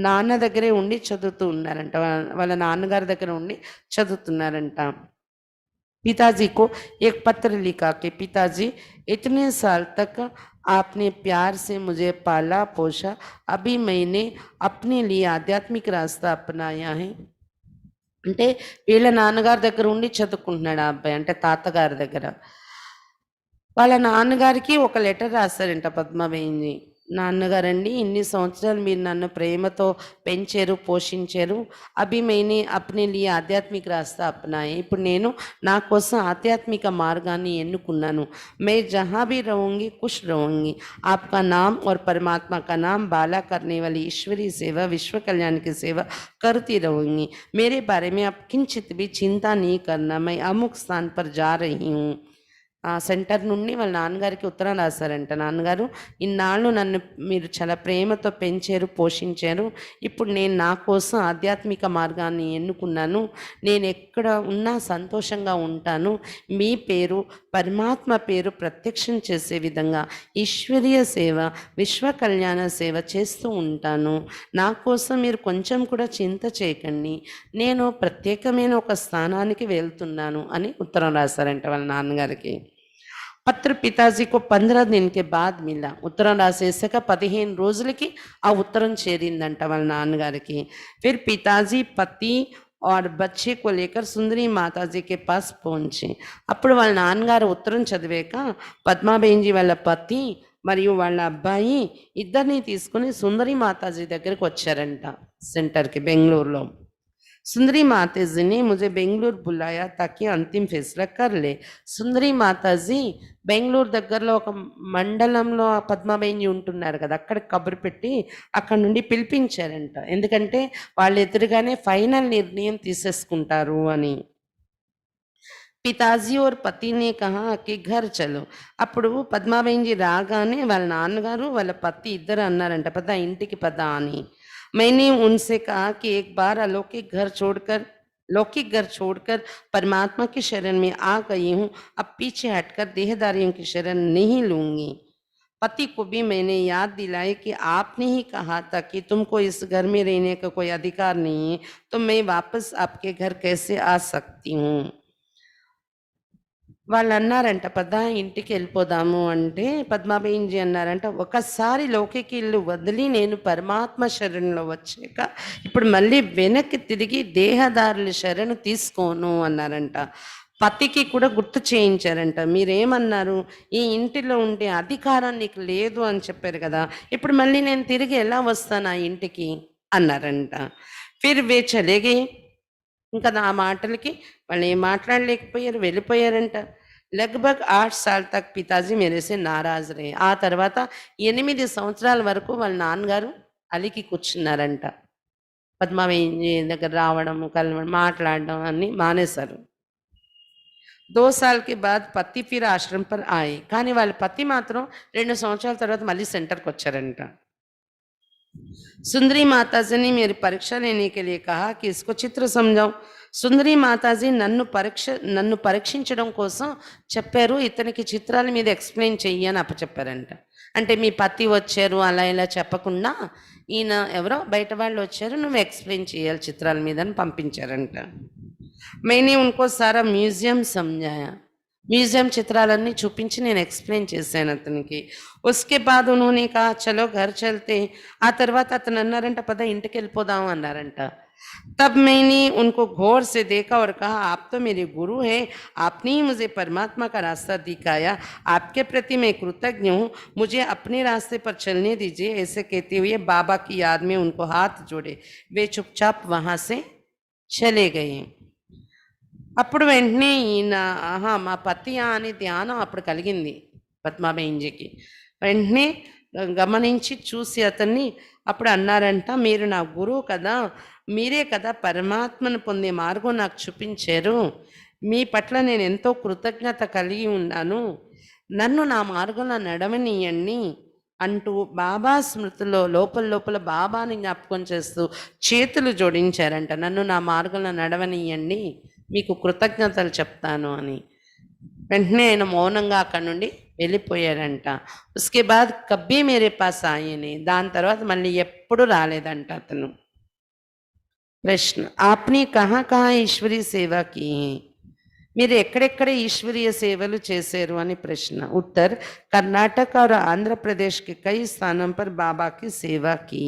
నాన్న దగ్గరే ఉండి చదువుతూ ఉన్నారంట, వాళ్ళ నాన్నగారి దగ్గర ఉండి చదువుతున్నారంట. पिताजी को एक पत्र लिखा कि पिताजी इतने साल तक आपने प्यार से मुझे पाला पोषा, अभी मैंने अपने लिए आध्यात्मिक रास्ता अपनाया है. అంటే వీళ్ళ నాన్నగారి దగ్గర ఉండి చదువుకుంటున్నాడు ఆ అబ్బాయి, అంటే తాతగారి దగ్గర. వాళ్ళ నాన్నగారికి ఒక లెటర్ రాశారంట పద్మాబేంజీ, నాన్నగారండి ఇన్ని సంవత్సరాలు మీరు నన్ను ప్రేమతో పెంచారు పోషించారు, అభి मैंने अपने लिए आध्यात्मिक रास्ता अपनाए, ఇప్పుడు నేను నా కోసం ఆధ్యాత్మిక మార్గాన్ని ఎన్నుకున్నాను. मैं जहाँ भी रहूँगी खुश रहूँगी, आपका नाम और परमात्मा का नाम बाला करने वाली ईश्वरीय सेवा विश्व कल्याण की सेवा करती रहूँगी. मेरे बारे में आप किंचित भी चिंता नहीं करना, मैं अमुक स्थान पर जा रही हूँ. ఆ సెంటర్ నుండి వాళ్ళ నాన్నగారికి ఉత్తరం రాశారంట, నాన్నగారు ఇన్నాళ్ళు నన్ను మీరు చాలా ప్రేమతో పెంచారు పోషించారు, ఇప్పుడు నేను నా కోసం ఆధ్యాత్మిక మార్గాన్ని ఎన్నుకున్నాను, నేను ఎక్కడ ఉన్నా సంతోషంగా ఉంటాను, మీ పేరు పరమాత్మ పేరు ప్రత్యక్షం చేసే విధంగా ఈశ్వరీయ సేవ విశ్వ కళ్యాణ సేవ చేస్తూ ఉంటాను, నా కోసం మీరు కొంచెం కూడా చింత చేయకండి, నేను ప్రత్యేకమైన ఒక స్థానానికి వెళ్తున్నాను అని ఉత్తరం రాశారంట వాళ్ళ నాన్నగారికి. పత్ర పితాజీకు 15 दिन के बाद मिला. ఉత్తరం రాసేసాక 15 రోజులకి ఆ ఉత్తరం చేరిందంట వాళ్ళ నాన్నగారికి. फिर पिताजी पति और बच्चे को लेकर सुंदरी माताजी के पास पहुंचे. అప్పుడు వాళ్ళ నాన్నగారు ఉత్తరం చదివాక పద్మాబేంజీ వాళ్ళ పతి మరియు వాళ్ళ అబ్బాయి ఇద్దరిని తీసుకుని సుందరి మాతాజీ దగ్గరికి వచ్చారంట సెంటర్కి బెంగళూరులో. సుందరి మాతాజీని ముझे బెంగుళూరు బులాయా తాకి అంతిమ ఫైసలా కర్ లే. సుందరి మాతాజీ బెంగుళూరు దగ్గరలో ఒక మండలంలో పద్మాబాయిని ఉంటున్నారు కదా, అక్కడ కబురు పెట్టి అక్కడ నుండి పిలిపించారంట. ఎందుకంటే వాళ్ళు ఎదురుగానే ఫైనల్ నిర్ణయం తీసేసుకుంటారు అని. పితాజీ और పతి ने कहा कि घर चलो. అప్పుడు పద్మాబాయిజీ రాగానే వాళ్ళ నాన్నగారు వాళ్ళ పతి ఇద్దరు అన్నారంట, పద ఇంటికి పద అని. मैंने उनसे कहा कि एक बार लौकिक घर छोड़कर परमात्मा की शरण में आ गई हूँ, अब पीछे हटकर देहदारियों की शरण नहीं लूंगी. पति को भी मैंने याद दिलाई कि आपने ही कहा था कि तुमको इस घर में रहने का कोई अधिकार नहीं है, तो मैं वापस आपके घर कैसे आ सकती हूँ. వాళ్ళు అన్నారంట, పద ఇంటికి వెళ్ళిపోదాము అంటే పద్మాబాయిజీ అన్నారంట, ఒకసారి లౌకిక ఇల్లు వదిలి నేను పరమాత్మ శరణలో వచ్చాక ఇప్పుడు మళ్ళీ వెనక్కి తిరిగి దేహదారుల శరణు తీసుకోను అన్నారంట. పతికి కూడా గుర్తు చేయించారంట, మీరేమన్నారు, ఈ ఇంటిలో ఉండే అధికారం నీకు లేదు అని చెప్పారు కదా, ఇప్పుడు మళ్ళీ నేను తిరిగి ఎలా వస్తాను ఆ ఇంటికి అన్నారంట. ఫిర్ వే చలేగే. ఇంకా ఆ మాటలకి వాళ్ళు ఏం మాట్లాడలేకపోయారు, వెళ్ళిపోయారంట. లగ్భగ్ 8 సాల్ తక్ పితాజీ మేరేసే నారాజ్ రే. ఆ తర్వాత 8 సంవత్సరాల వరకు వాళ్ళ నాన్నగారు అలికి కూర్చున్నారంట. పద్మాబాయి దగ్గర రావడం, కలవడం, మాట్లాడడం అన్ని మానేశారు. 2 సాల్కి బాద్ పతి ఫిర్ ఆశ్రమ్ పర్ ఆయే. కానీ వాళ్ళ పతి మాత్రం 2 సంవత్సరాల తర్వాత మళ్ళీ సెంటర్కి వచ్చారంట. सुंदरी माताजी ने मेरी परीक्षा लेने के लिए कहा कि इसको चित्र समझाओ. సుందరి మాతాజీ నన్ను పరీక్షించడం కోసం చెప్పారు, ఇతనికి చిత్రాల మీద ఎక్స్ప్లెయిన్ చెయ్యి అని అప్పచెప్పారంట. అంటే మీ పతి వచ్చారు అలా ఇలా చెప్పకుండా, ఈయన ఎవరో బయట వాళ్ళు వచ్చారు, నువ్వు ఎక్స్ప్లెయిన్ చేయాలి చిత్రాల మీద అని పంపించారంట. मैंने उनको सारा म्यूजियम समझाया. म्यूजियम చిత్రాలన్నీ చూపించి నేను ఎక్స్ప్లెయిన్ చేశాను అతనికి. उसके बाद उन्होंने कहा चलो घर चलते. ఆ తర్వాత అతను అన్నారంట, పద ఇంటికి వెళ్ళిపోదాం అన్నారంట. तब मैंने उनको गौर से देखा और कहा, आप तो मेरे गुरु हैं, आपने ही मुझे परमात्मा का रास्ता दिखाया, आपके प्रति मैं कृतज्ञ हूँ, मुझे अपने रास्ते पर चलने दीजिए. ऐसे कहते हुए बाबा की याद में उनको हाथ जोड़े वे चुपचाप वहाँ से चले गए. అప్పుడు వెంటనే ఈయన మా పతి అని ధ్యానం అప్పుడు కలిగింది పద్మాబాయిజీకి. వెంటనే గమనించి చూసి అతన్ని అప్పుడు అన్నారంట, మీరు నా గురువు కదా, మీరే కదా పరమాత్మను పొందే మార్గం నాకు చూపించారు, మీ పట్ల నేను ఎంతో కృతజ్ఞత కలిగి ఉన్నాను, నన్ను నా మార్గంలో నడవనీయండి అంటూ బాబా స్మృతిలో లోపల బాబాని జ్ఞాపకం చేస్తూ చేతులు జోడించారంట. నన్ను నా మార్గంలో నడవనీయండి, మీకు కృతజ్ఞతలు చెప్తాను అని. వెంటనే ఆయన మౌనంగా అక్కడి నుండి వెళ్ళిపోయారంట. ఉస్కే బాద్ కబ్బీ మేరే పాస్ ఆయనే. దాని తర్వాత మళ్ళీ ఎప్పుడు రాలేదంట అతను. ప్రశ్న, ఆప్ని కహా కహా ఈశ్వరీ సేవా కీ? మీరు ఎక్కడెక్కడ ఈశ్వరీయ సేవలు చేశారు అని ప్రశ్న. उत्तर, कर्नाटक और आंध्र प्रदेश के कई स्थानों पर बाबा की सेवा की.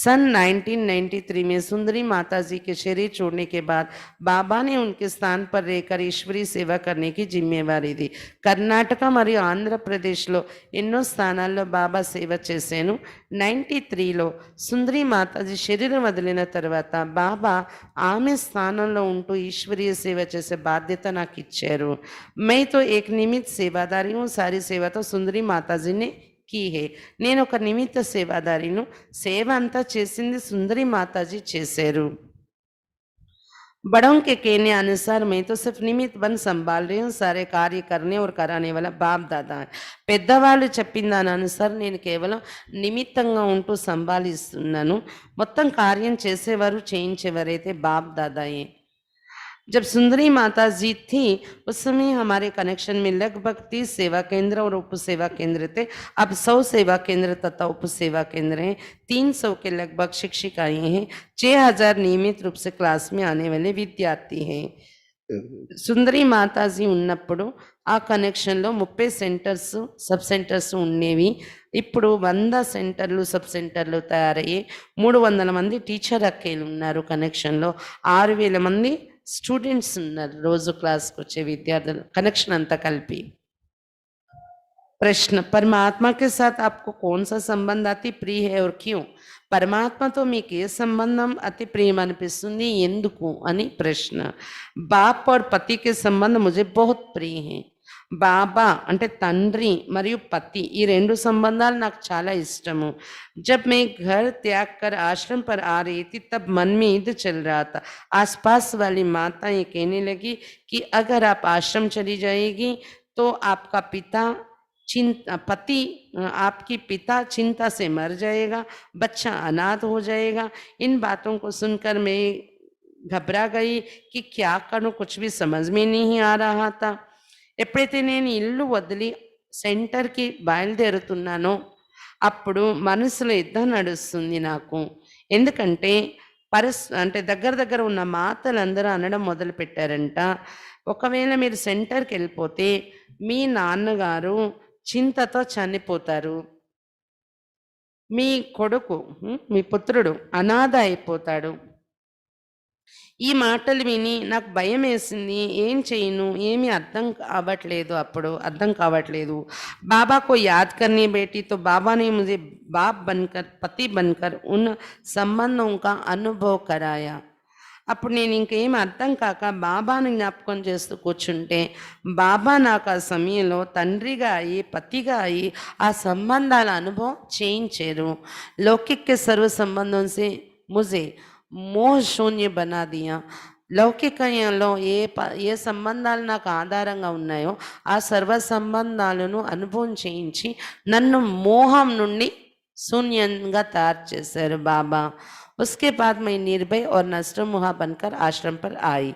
सन 1993 में सुंदरी माताजी के शरीर छोड़ने के बाद बाबा ने उनके स्थान पर रहकर ईश्वरीय सेवा करने की जिम्मेवारी दी. కర్ణాటక మరియు ఆంధ్రప్రదేశ్లో ఎన్నో స్థానాల్లో బాబా సేవ చేశాను. 93లో సుందరి మాతాజీ శరీరం వదిలిన తర్వాత బాబా ఆమె స్థానంలో ఉంటూ ఈశ్వరీయ సేవ చేసే బాధ్యత నాకు ఇచ్చారు. मैं तो एक निमित्त सेवादारी हूँ, सारी सेवा तो सुंदरी माताजी ने की है. నేను ఒక నిమిత్త సేవాదారిను, సేవ అంతా చేసింది సుందరి మాతాజీ చేశారు. बड़ों के कहने अनुसार मैं तो सिर्फ निमित्त बन संभाल रही हूँ, सारे कार्य करने और कराने वाला बाप दादा है. పెద్దవాళ్ళు చెప్పిన దాని అనుసారం నేను కేవలం నిమిత్తంగా ఉంటూ సంభాలిస్తున్నాను, మొత్తం కార్యం చేసేవారు చేయించేవారైతే బాప్ దాదాయే. जब सुंदरी माता जी थी उस समय हमारे कनेक्शन में लगभग 30 सेवा केंद्र और उप सेवा केंद्र थे. अब 100 सेवा केंद्र तथा उप सेवा केंद्र हैं. 300 के लगभग शिक्षिकाएं हैं. 6000 नियमित रूप से क्लास में आने वाले विद्यार्थी हैं. సుందరి మాతాజీ ఉన్నప్పుడు ఆ కనెక్షన్లో 30 సెంటర్స్ సబ్ సెంటర్స్ ఉండేవి. ఇప్పుడు 100 సెంటర్లు సబ్ సెంటర్లు తయారయ్యి 300 మంది టీచర్ అక్కేలు ఉన్నారు కనెక్షన్లో. 6000 మంది స్టూడెంట్స్ ఉన్నారు రోజు క్లాస్కి వచ్చే విద్యార్థులు, కనెక్షన్ అంతా కలిపి. प्रश्न, परमात्मा के साथ आपको कौन सा संबंध अति प्रिय है और क्यों? పరమాత్మతో మీకు ఏ సంబంధం అతి ప్రియం అనిపిస్తుంది, ఎందుకు అని ప్రశ్న. బాప్ और पति के संबंध मुझे बहुत प्रिय हैं. బాబా అంటే తండ్రి మరియు పతి, ఈ రెండు సంబంధాలు నాకు చాలా ఇష్టము. जब मैं घर त्याग कर आश्रम पर आ रही थी तब मन में ईद चल रहा था. आसपास वाली माता ये कहने लगी कि अगर आप आश्रम चली जाएगी तो आपका पिता पति आपकी पिता चिंता से मर जाएगा, बच्चा अनाथ हो जाएगा. इन बातों को सुनकर मैं घबरा गई कि क्या करूं, कुछ भी समझ में नहीं आ रहा था. ఎప్పుడైతే నేను ఇల్లు వదిలి సెంటర్కి బయలుదేరుతున్నానో అప్పుడు మనసులో యుద్ధం నడుస్తుంది నాకు. ఎందుకంటే అంటే దగ్గర దగ్గర ఉన్న మాతలందరూ అనడం మొదలు పెట్టారంట, ఒకవేళ మీరు సెంటర్కి వెళ్ళిపోతే మీ నాన్నగారు చింతతో చనిపోతారు, మీ కొడుకు మీ పుత్రుడు అనాథ అయిపోతాడు. ఈ మాటలు విని నాకు భయం వేసింది. ఏం చేయను, ఏమీ అర్థం కావట్లేదు. बाबा को याद करनी बेटी तो बाबा ने मुझे बाप बनकर पति बनकर उन संबंधों का अनुभव कराया. అప్పుడు నేను ఇంకేం అర్థం కాక బాబాని జ్ఞాపకం చేస్తూ కూర్చుంటే బాబా నాకు ఆ సమయంలో తండ్రిగా అయ్యి పతిగా అయ్యి ఆ సంబంధాల అనుభవం చేయించారు. లౌకిక సర్వ సంబంధం సే ముజే మోహ శూన్య బనా దియా. లౌకికంలో ఏ సంబంధాలు నాకు ఆధారంగా ఉన్నాయో ఆ సర్వ సంబంధాలను అనుభవం చేయించి నన్ను మోహం నుండి శూన్యంగా తయారు చేశారు బాబా. उसके बाद मैं निर्भय और నష్టమోహ बनकर ఆశ్రమం पर आई.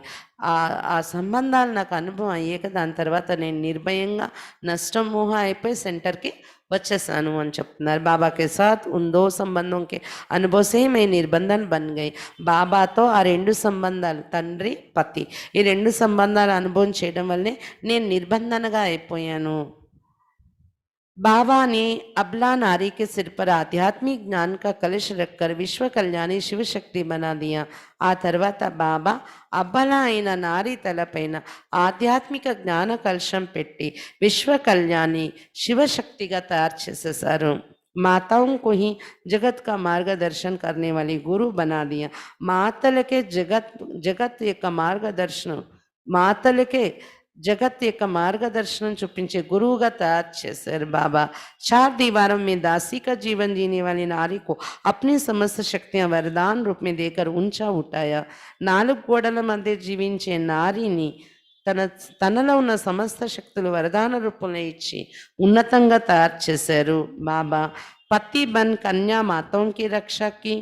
ఆ సంబంధాలు నాకు అనుభవం అయ్యాక దాని తర్వాత నేను నిర్భయంగా నష్టమోహ అయిపోయి సెంటర్కి వచ్చేసాను అని చెప్తున్నారు. బాబా के साथ उन दो संबंधों के अनुभव से ही मैं निर्बंधन बन गई. బాబాతో ఆ రెండు సంబంధాలు తండ్రి పతి, ఈ రెండు సంబంధాలు అనుభవం చేయడం వల్లే నేను నిర్బంధనగా అయిపోయాను. बाबा ने अबला नारी के सिर पर आध्यात्मिक ज्ञान का कलश रखकर विश्व कल्याणी शिव शक्ति बना दिया. आ तरवात बाबा अबला అయిన नारी तलपैन आध्यात्मिक ज्ञान कलशम पेट्टी विश्व कल्याणी शिव शक्ति का तैयार చేసేసారు. माताओं को ही जगत का मार्गदर्शन करने वाली गुरु बना दिया. మాతలకే జగత్ యొక్క మార్గదర్శనం, మాతలకే जगत యొక్క మార్గదర్శనం చూపించే గురువుగా తయారు చేశారు బాబా. 4 दीवारों में दासी का जीवन जीने वाली नारी को अपनी समस्त शक्तियां वरदान रूप में देकर ऊंचा उठाया. 4 గోడల మధ్య జీవించే నారిని తనలో ఉన్న సమస్త శక్తులు వరదాన రూపంలో ఇచ్చి ఉన్నతంగా తయారు చేశారు బాబా. పతి బన్ కన్యా మాతాओं की रक्षा की,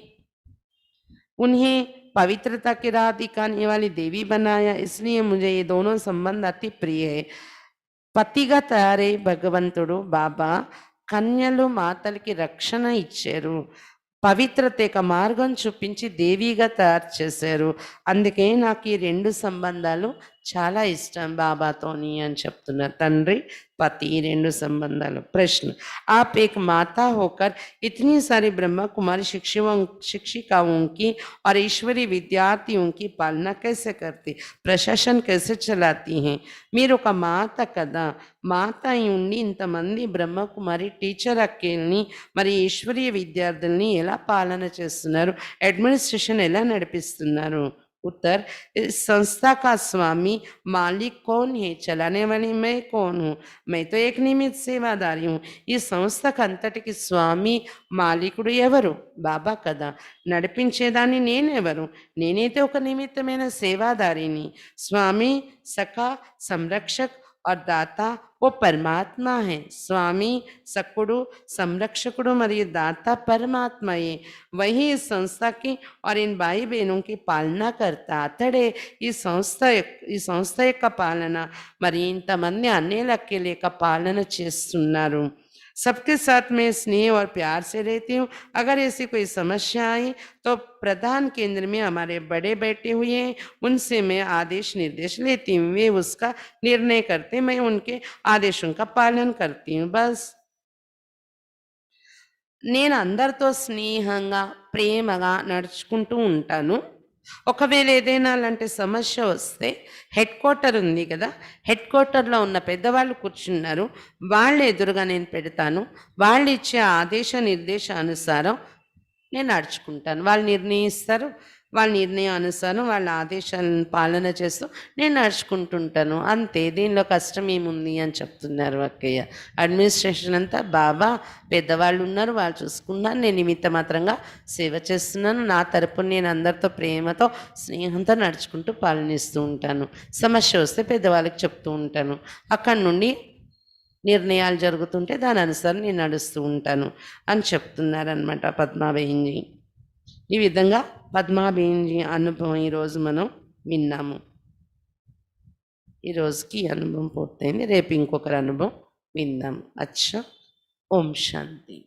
उन्हें पवित्रता की राह दिखाने वाली देवी बनाया. इसलिए मुझे ये दोनों संबंध अति प्रिय है. పతిగా తయారై భగవంతుడు బాబా కన్యలు మాతలకి రక్షణ ఇచ్చారు, పవిత్రత యొక్క మార్గం చూపించి దేవిగా తయారు చేశారు. అందుకే నాకు ఈ రెండు సంబంధాలు చాలా ఇష్టం బాబాతోని అని చెప్తున్నారు. తండ్రి पति, ఈ రెండు సంబంధాలు. प्रश्न, आप एक माता होकर इतनी सारी ब्रह्मा कुमारी शिक्षिकाओं की और ईश्वरी विद्यार्थियों की पालना कैसे करती, प्रशासन कैसे चलाती हैं? మీరు ఒక మాత కదా, మాత అయి ఉండి ఇంతమంది బ్రహ్మకుమారి టీచర్ అక్కేల్ని మరి ఈశ్వరీయ విద్యార్థుల్ని ఎలా పాలన చేస్తున్నారు, అడ్మినిస్ట్రేషన్ ఎలా నడిపిస్తున్నారు? उत्तर, इस संस्था का स्वामी मालिक कौन है, चलाने वाली मैं कौन हूँ? मैं तो एक निमित्त सेवादारी हूँ. ఈ సంస్థకు అంతటికి స్వామి మాలికుడు ఎవరు? బాబా కదా. నడిపించేదాన్ని నేనెవరు? నేనైతే ఒక నిమిత్తమైన సేవాదారిని. స్వామి సఖా సంరక్షక్ और दाता वो परमात्मा है. स्वामी सकुड़ु संरक्षकुड़ु మరియు दाता परमात्मा है. वही इस संस्था की और इन भाई बहनों की पालना करता. అతడే ఈ సంస్థ యొక్క పాలన మరి ఇంతమంది అన్నేలకి లేక పాలన చేస్తున్నారు. सबके साथ मैं स्नेह और प्यार से रहती हूँ. अगर ऐसी कोई समस्या आई तो प्रधान केंद्र में हमारे बड़े बैठे हुए हैं, उनसे मैं आदेश निर्देश लेती हूँ, वे उसका निर्णय करते, मैं उनके आदेशों का पालन करती हूँ. बस నేను అందరితో స్నేహంగా ప్రేమగా నడుచుకుంటూ ఉంటాను. ఒకవేళ ఏదైనా అలాంటి సమస్య వస్తే హెడ్ క్వార్టర్ ఉంది కదా, హెడ్ క్వార్టర్లో ఉన్న పెద్దవాళ్ళు కూర్చున్నారు, వాళ్ళ ఎదురుగా నేను పెడతాను. వాళ్ళు ఇచ్చే నిర్దేశానుసారం నేను నడుచుకుంటాను. వాళ్ళు నిర్ణయిస్తారు, వాళ్ళ నిర్ణయం అనుసారం వాళ్ళ ఆదేశాలను పాలన చేస్తూ నేను నడుచుకుంటుంటాను. అంతే, దీనిలో కష్టం ఏముంది అని చెప్తున్నారు అక్కయ్య. అడ్మినిస్ట్రేషన్ అంతా బాబా పెద్దవాళ్ళు ఉన్నారు, వాళ్ళు చూసుకున్నారు, నేను నిమిత్త మాత్రంగా సేవ చేస్తున్నాను. నా తరపున నేను అందరితో ప్రేమతో స్నేహంతో నడుచుకుంటూ పాలనిస్తూ ఉంటాను. సమస్య వస్తే పెద్దవాళ్ళకి చెప్తూ ఉంటాను. అక్కడి నుండి నిర్ణయాలు జరుగుతుంటే దాని అనుసారం నేను నడుస్తూ ఉంటాను అని చెప్తున్నారనమాట పద్మాబేన్జీ. ఈ విధంగా పద్మాబేన్జీ అనుభవం ఈరోజు మనం విన్నాము. ఈరోజుకి అనుభవం పూర్తయింది. రేపు ఇంకొకరి అనుభవం విందాం. అచ్చా, ఓం శాంతి.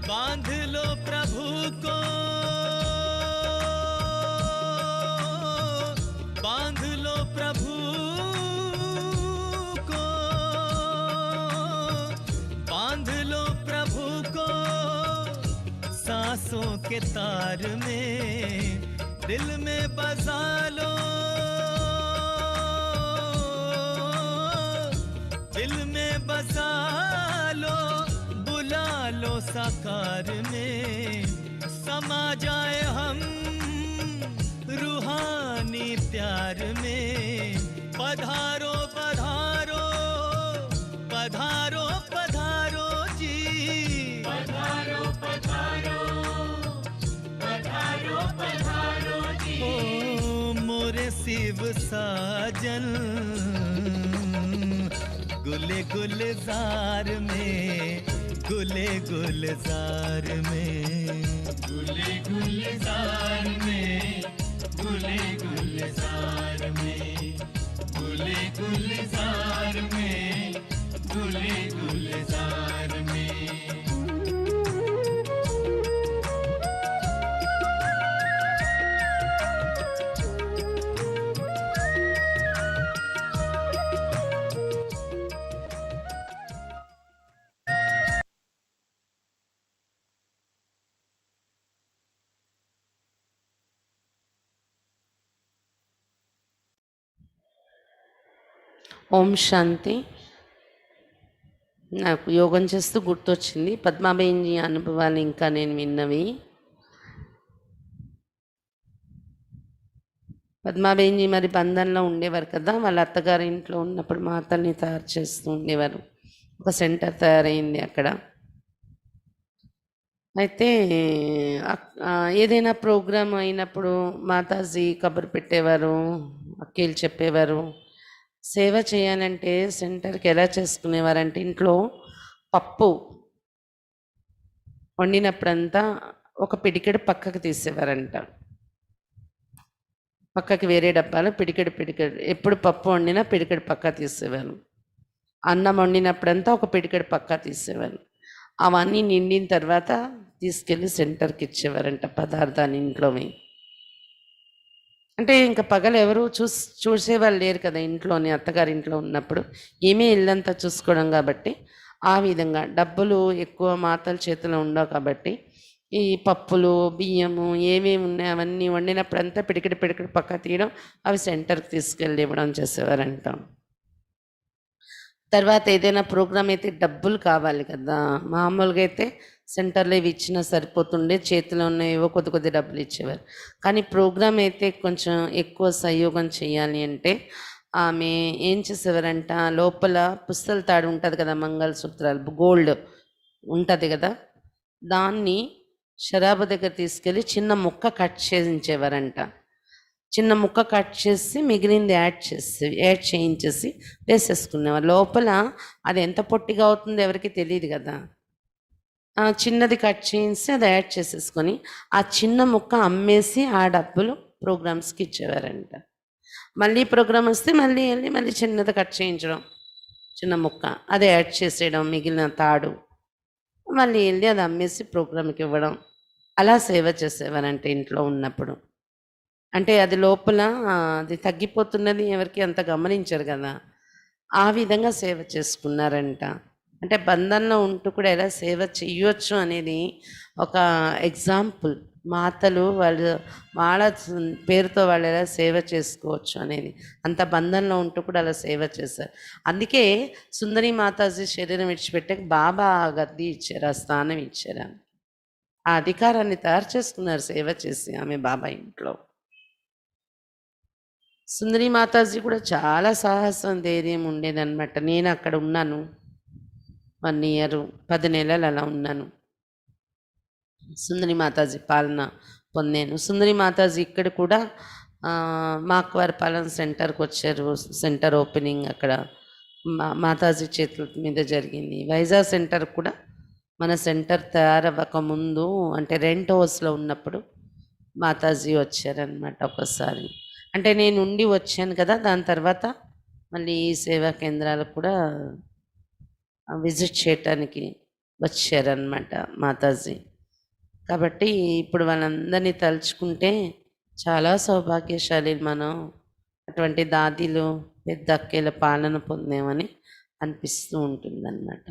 बांध लो प्रभु को, बांध लो प्रभु को, बांध लो प्रभु को सांसों के तार में, दिल में बसा लो, दिल में बसा लो, बुला लो साकार में, समा जाए हम रूहानी प्यार में। पधारो पधारो पधारो पधारो जी, पधारो पधारो पधारो पधारो जी। ओ मोरे शिव साजन गुले गुलजार में, गुले गुलजार में, गुले गुलजार में, गुले गुलजार में, गुले गुलजार में, गुले गुलजार में। ఓం శాంతి. నాకు యోగం చేస్తూ గుర్తొచ్చింది పద్మాబేన్జీ అనుభవాలు ఇంకా నేను విన్నవి. పద్మాబేన్జీ మరి బంధంలో ఉండేవారు కదా, వాళ్ళ అత్తగారి ఇంట్లో ఉన్నప్పుడు మాతల్ని తయారు చేస్తూ ఉండేవారు. ఒక సెంటర్ తయారైంది అక్కడ. అయితే ఏదైనా ప్రోగ్రాం అయినప్పుడు మాతాజీ కబురు పెట్టేవారు, అక్కీలు చెప్పేవారు. సేవ చేయాలంటే సెంటర్కి ఎలా చేసుకునేవారంటే, ఇంట్లో పప్పు వండినప్పుడంతా ఒక పిడికెడు పక్కకు తీసేవారంట. పక్కకి వేరే డబ్బాలో పిడికెడు ఎప్పుడు పప్పు వండినా పిడికెడు పక్క తీసేవారు. అన్నం వండినప్పుడంతా ఒక పిడికెడు పక్క తీసేవారు. అవన్నీ నిండిన తర్వాత తీసుకెళ్ళి సెంటర్కి ఇచ్చేవారంట పదార్థాన్ని ఇంట్లోవి. అంటే ఇంకా పగలు ఎవరు చూసేవాళ్ళు లేరు కదా ఇంట్లోని, అత్తగారి ఇంట్లో ఉన్నప్పుడు ఏమీ ఇల్లంతా చూసుకోవడం కాబట్టి ఆ విధంగా డబ్బులు ఎక్కువ మాతల చేతిలో ఉండవు కాబట్టి ఈ పప్పులు, బియ్యము ఏమేమి ఉన్నాయో అవన్నీ వండినప్పుడంతా పిడికిడి పిడికిడి పక్కకు తీయడం, అవి సెంటర్‌కి తీసుకెళ్ళి ఇవ్వడం చేసేవారంట. తర్వాత ఏదైనా ప్రోగ్రామ్ అయితే డబ్బులు కావాలి కదా! మామూలుగా అయితే సెంటర్‌లో ఇవి ఇచ్చినా సరిపోతుండే. చేతిలో ఉన్నయేవో కొద్ది కొద్ది డబ్బులు ఇచ్చేవారు. కానీ ప్రోగ్రామ్ అయితే కొంచెం ఎక్కువ సహయోగం చేయాలి అంటే ఆమె ఏం చేసేవారంట, లోపల పుస్తల తాడు ఉంటది కదా! మంగళసూత్రాలు గోల్డ్ ఉంటది గదా! దాన్ని షరాబు దగ్గర తీసుకెళ్ళి చిన్న ముక్క కట్ చేయించేవారంట. చిన్న ముక్క కట్ చేసి మిగిలింది యాడ్ చేయించేసి వేసేసుకునేవారు. లోపల అది ఎంత పొట్టిగా అవుతుందో ఎవరికీ తెలీదు గదా! చిన్నది కట్ చేసి అది యాడ్ చేసేసుకొని, ఆ చిన్న ముక్క అమ్మేసి ఆ డబ్బులు ప్రోగ్రామ్స్‌కి ఇచ్చేవారంట. మళ్ళీ ప్రోగ్రామ్ వస్తే మళ్ళీ ఎళ్లి మళ్ళీ చిన్నది కట్ చేయించడం. చిన్న ముక్క. అది యాడ్ చేసేయడం మిగిలిన తాడు. మళ్ళీ ఎళ్లి అది అమ్మేసి ప్రోగ్రామ్‌కి ఇవ్వడం. అలా సేవ చేసేవారంట ఇంట్లో ఉన్నప్పుడు. అంటే అది లోపల అది తగ్గిపోతున్నది ఎవరికీ అంత గమనించరు గదా! ఆ విధంగా సేవ చేసుకున్నారంట. అంటే బంధంలో ఉంటూ కూడా ఎలా సేవ చెయ్యొచ్చు అనేది ఒక ఎగ్జాంపుల్. మాతలు వాళ్ళు వాళ్ళ పేరుతో వాళ్ళు ఎలా సేవ చేసుకోవచ్చు అనేది. అంత బంధంలో ఉంటూ కూడా అలా సేవ చేశారు. అందుకే సుందరి మాతాజీ శరీరం విడిచిపెట్టాక బాబా ఆ గద్దె ఇచ్చారు. ఆ స్థానం ఇచ్చారు ఆమెకి. ఆ అధికారాన్ని తయారు చేసుకున్నారు సేవ చేసి ఆమె బాబా ఇంట్లో. సుందరి మాతాజీ కూడా చాలా సాహసం, ధైర్యం ఉండేదనమాట. నేను అక్కడ ఉన్నాను. 1 ఇయర్ 10 నెలలు అలా ఉన్నాను. సుందరి మాతాజీ పాలన పొందాను. సుందరి మాతాజీ ఇక్కడ కూడా మాక్వారిపాలెం సెంటర్‌కొచ్చారు. సెంటర్ ఓపెనింగ్ అక్కడ మాతాజీ చేతుల మీద జరిగింది. వైజాగ్ సెంటర్ కూడా మన సెంటర్ తయారవ్వక ముందు అంటే రెంట్ హౌస్‌లో ఉన్నప్పుడు మాతాజీ వచ్చారనమాట ఒకసారి. అంటే నేను ఉండి వచ్చాను కదా! దాని తర్వాత మళ్ళీ ఈ సేవా కేంద్రాలకు కూడా విజిట్ చేయటానికి వచ్చారనమాట మాతాజీ. కాబట్టి ఇప్పుడు వాళ్ళందరినీ తలుచుకుంటే చాలా సౌభాగ్యశాలిలు మనం. అటువంటి దాదీలు, పెద్ద అక్కయ్యల పాలన పొందామని అనిపిస్తూ ఉంటుందన్నమాట.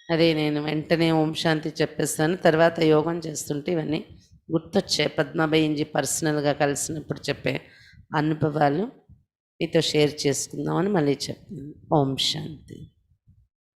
అదే నేను వెంటనే ఓం శాంతి చెప్పేస్తాను. తర్వాత యోగం చేస్తుంటే ఇవన్నీ గుర్తొచ్చాయి. పద్మాబాయిజీ పర్సనల్‌గా కలిసినప్పుడు చెప్పే అనుభవాలు మీతో షేర్ చేసుకుందామని మళ్ళీ చెప్పాను. ఓం శాంతి.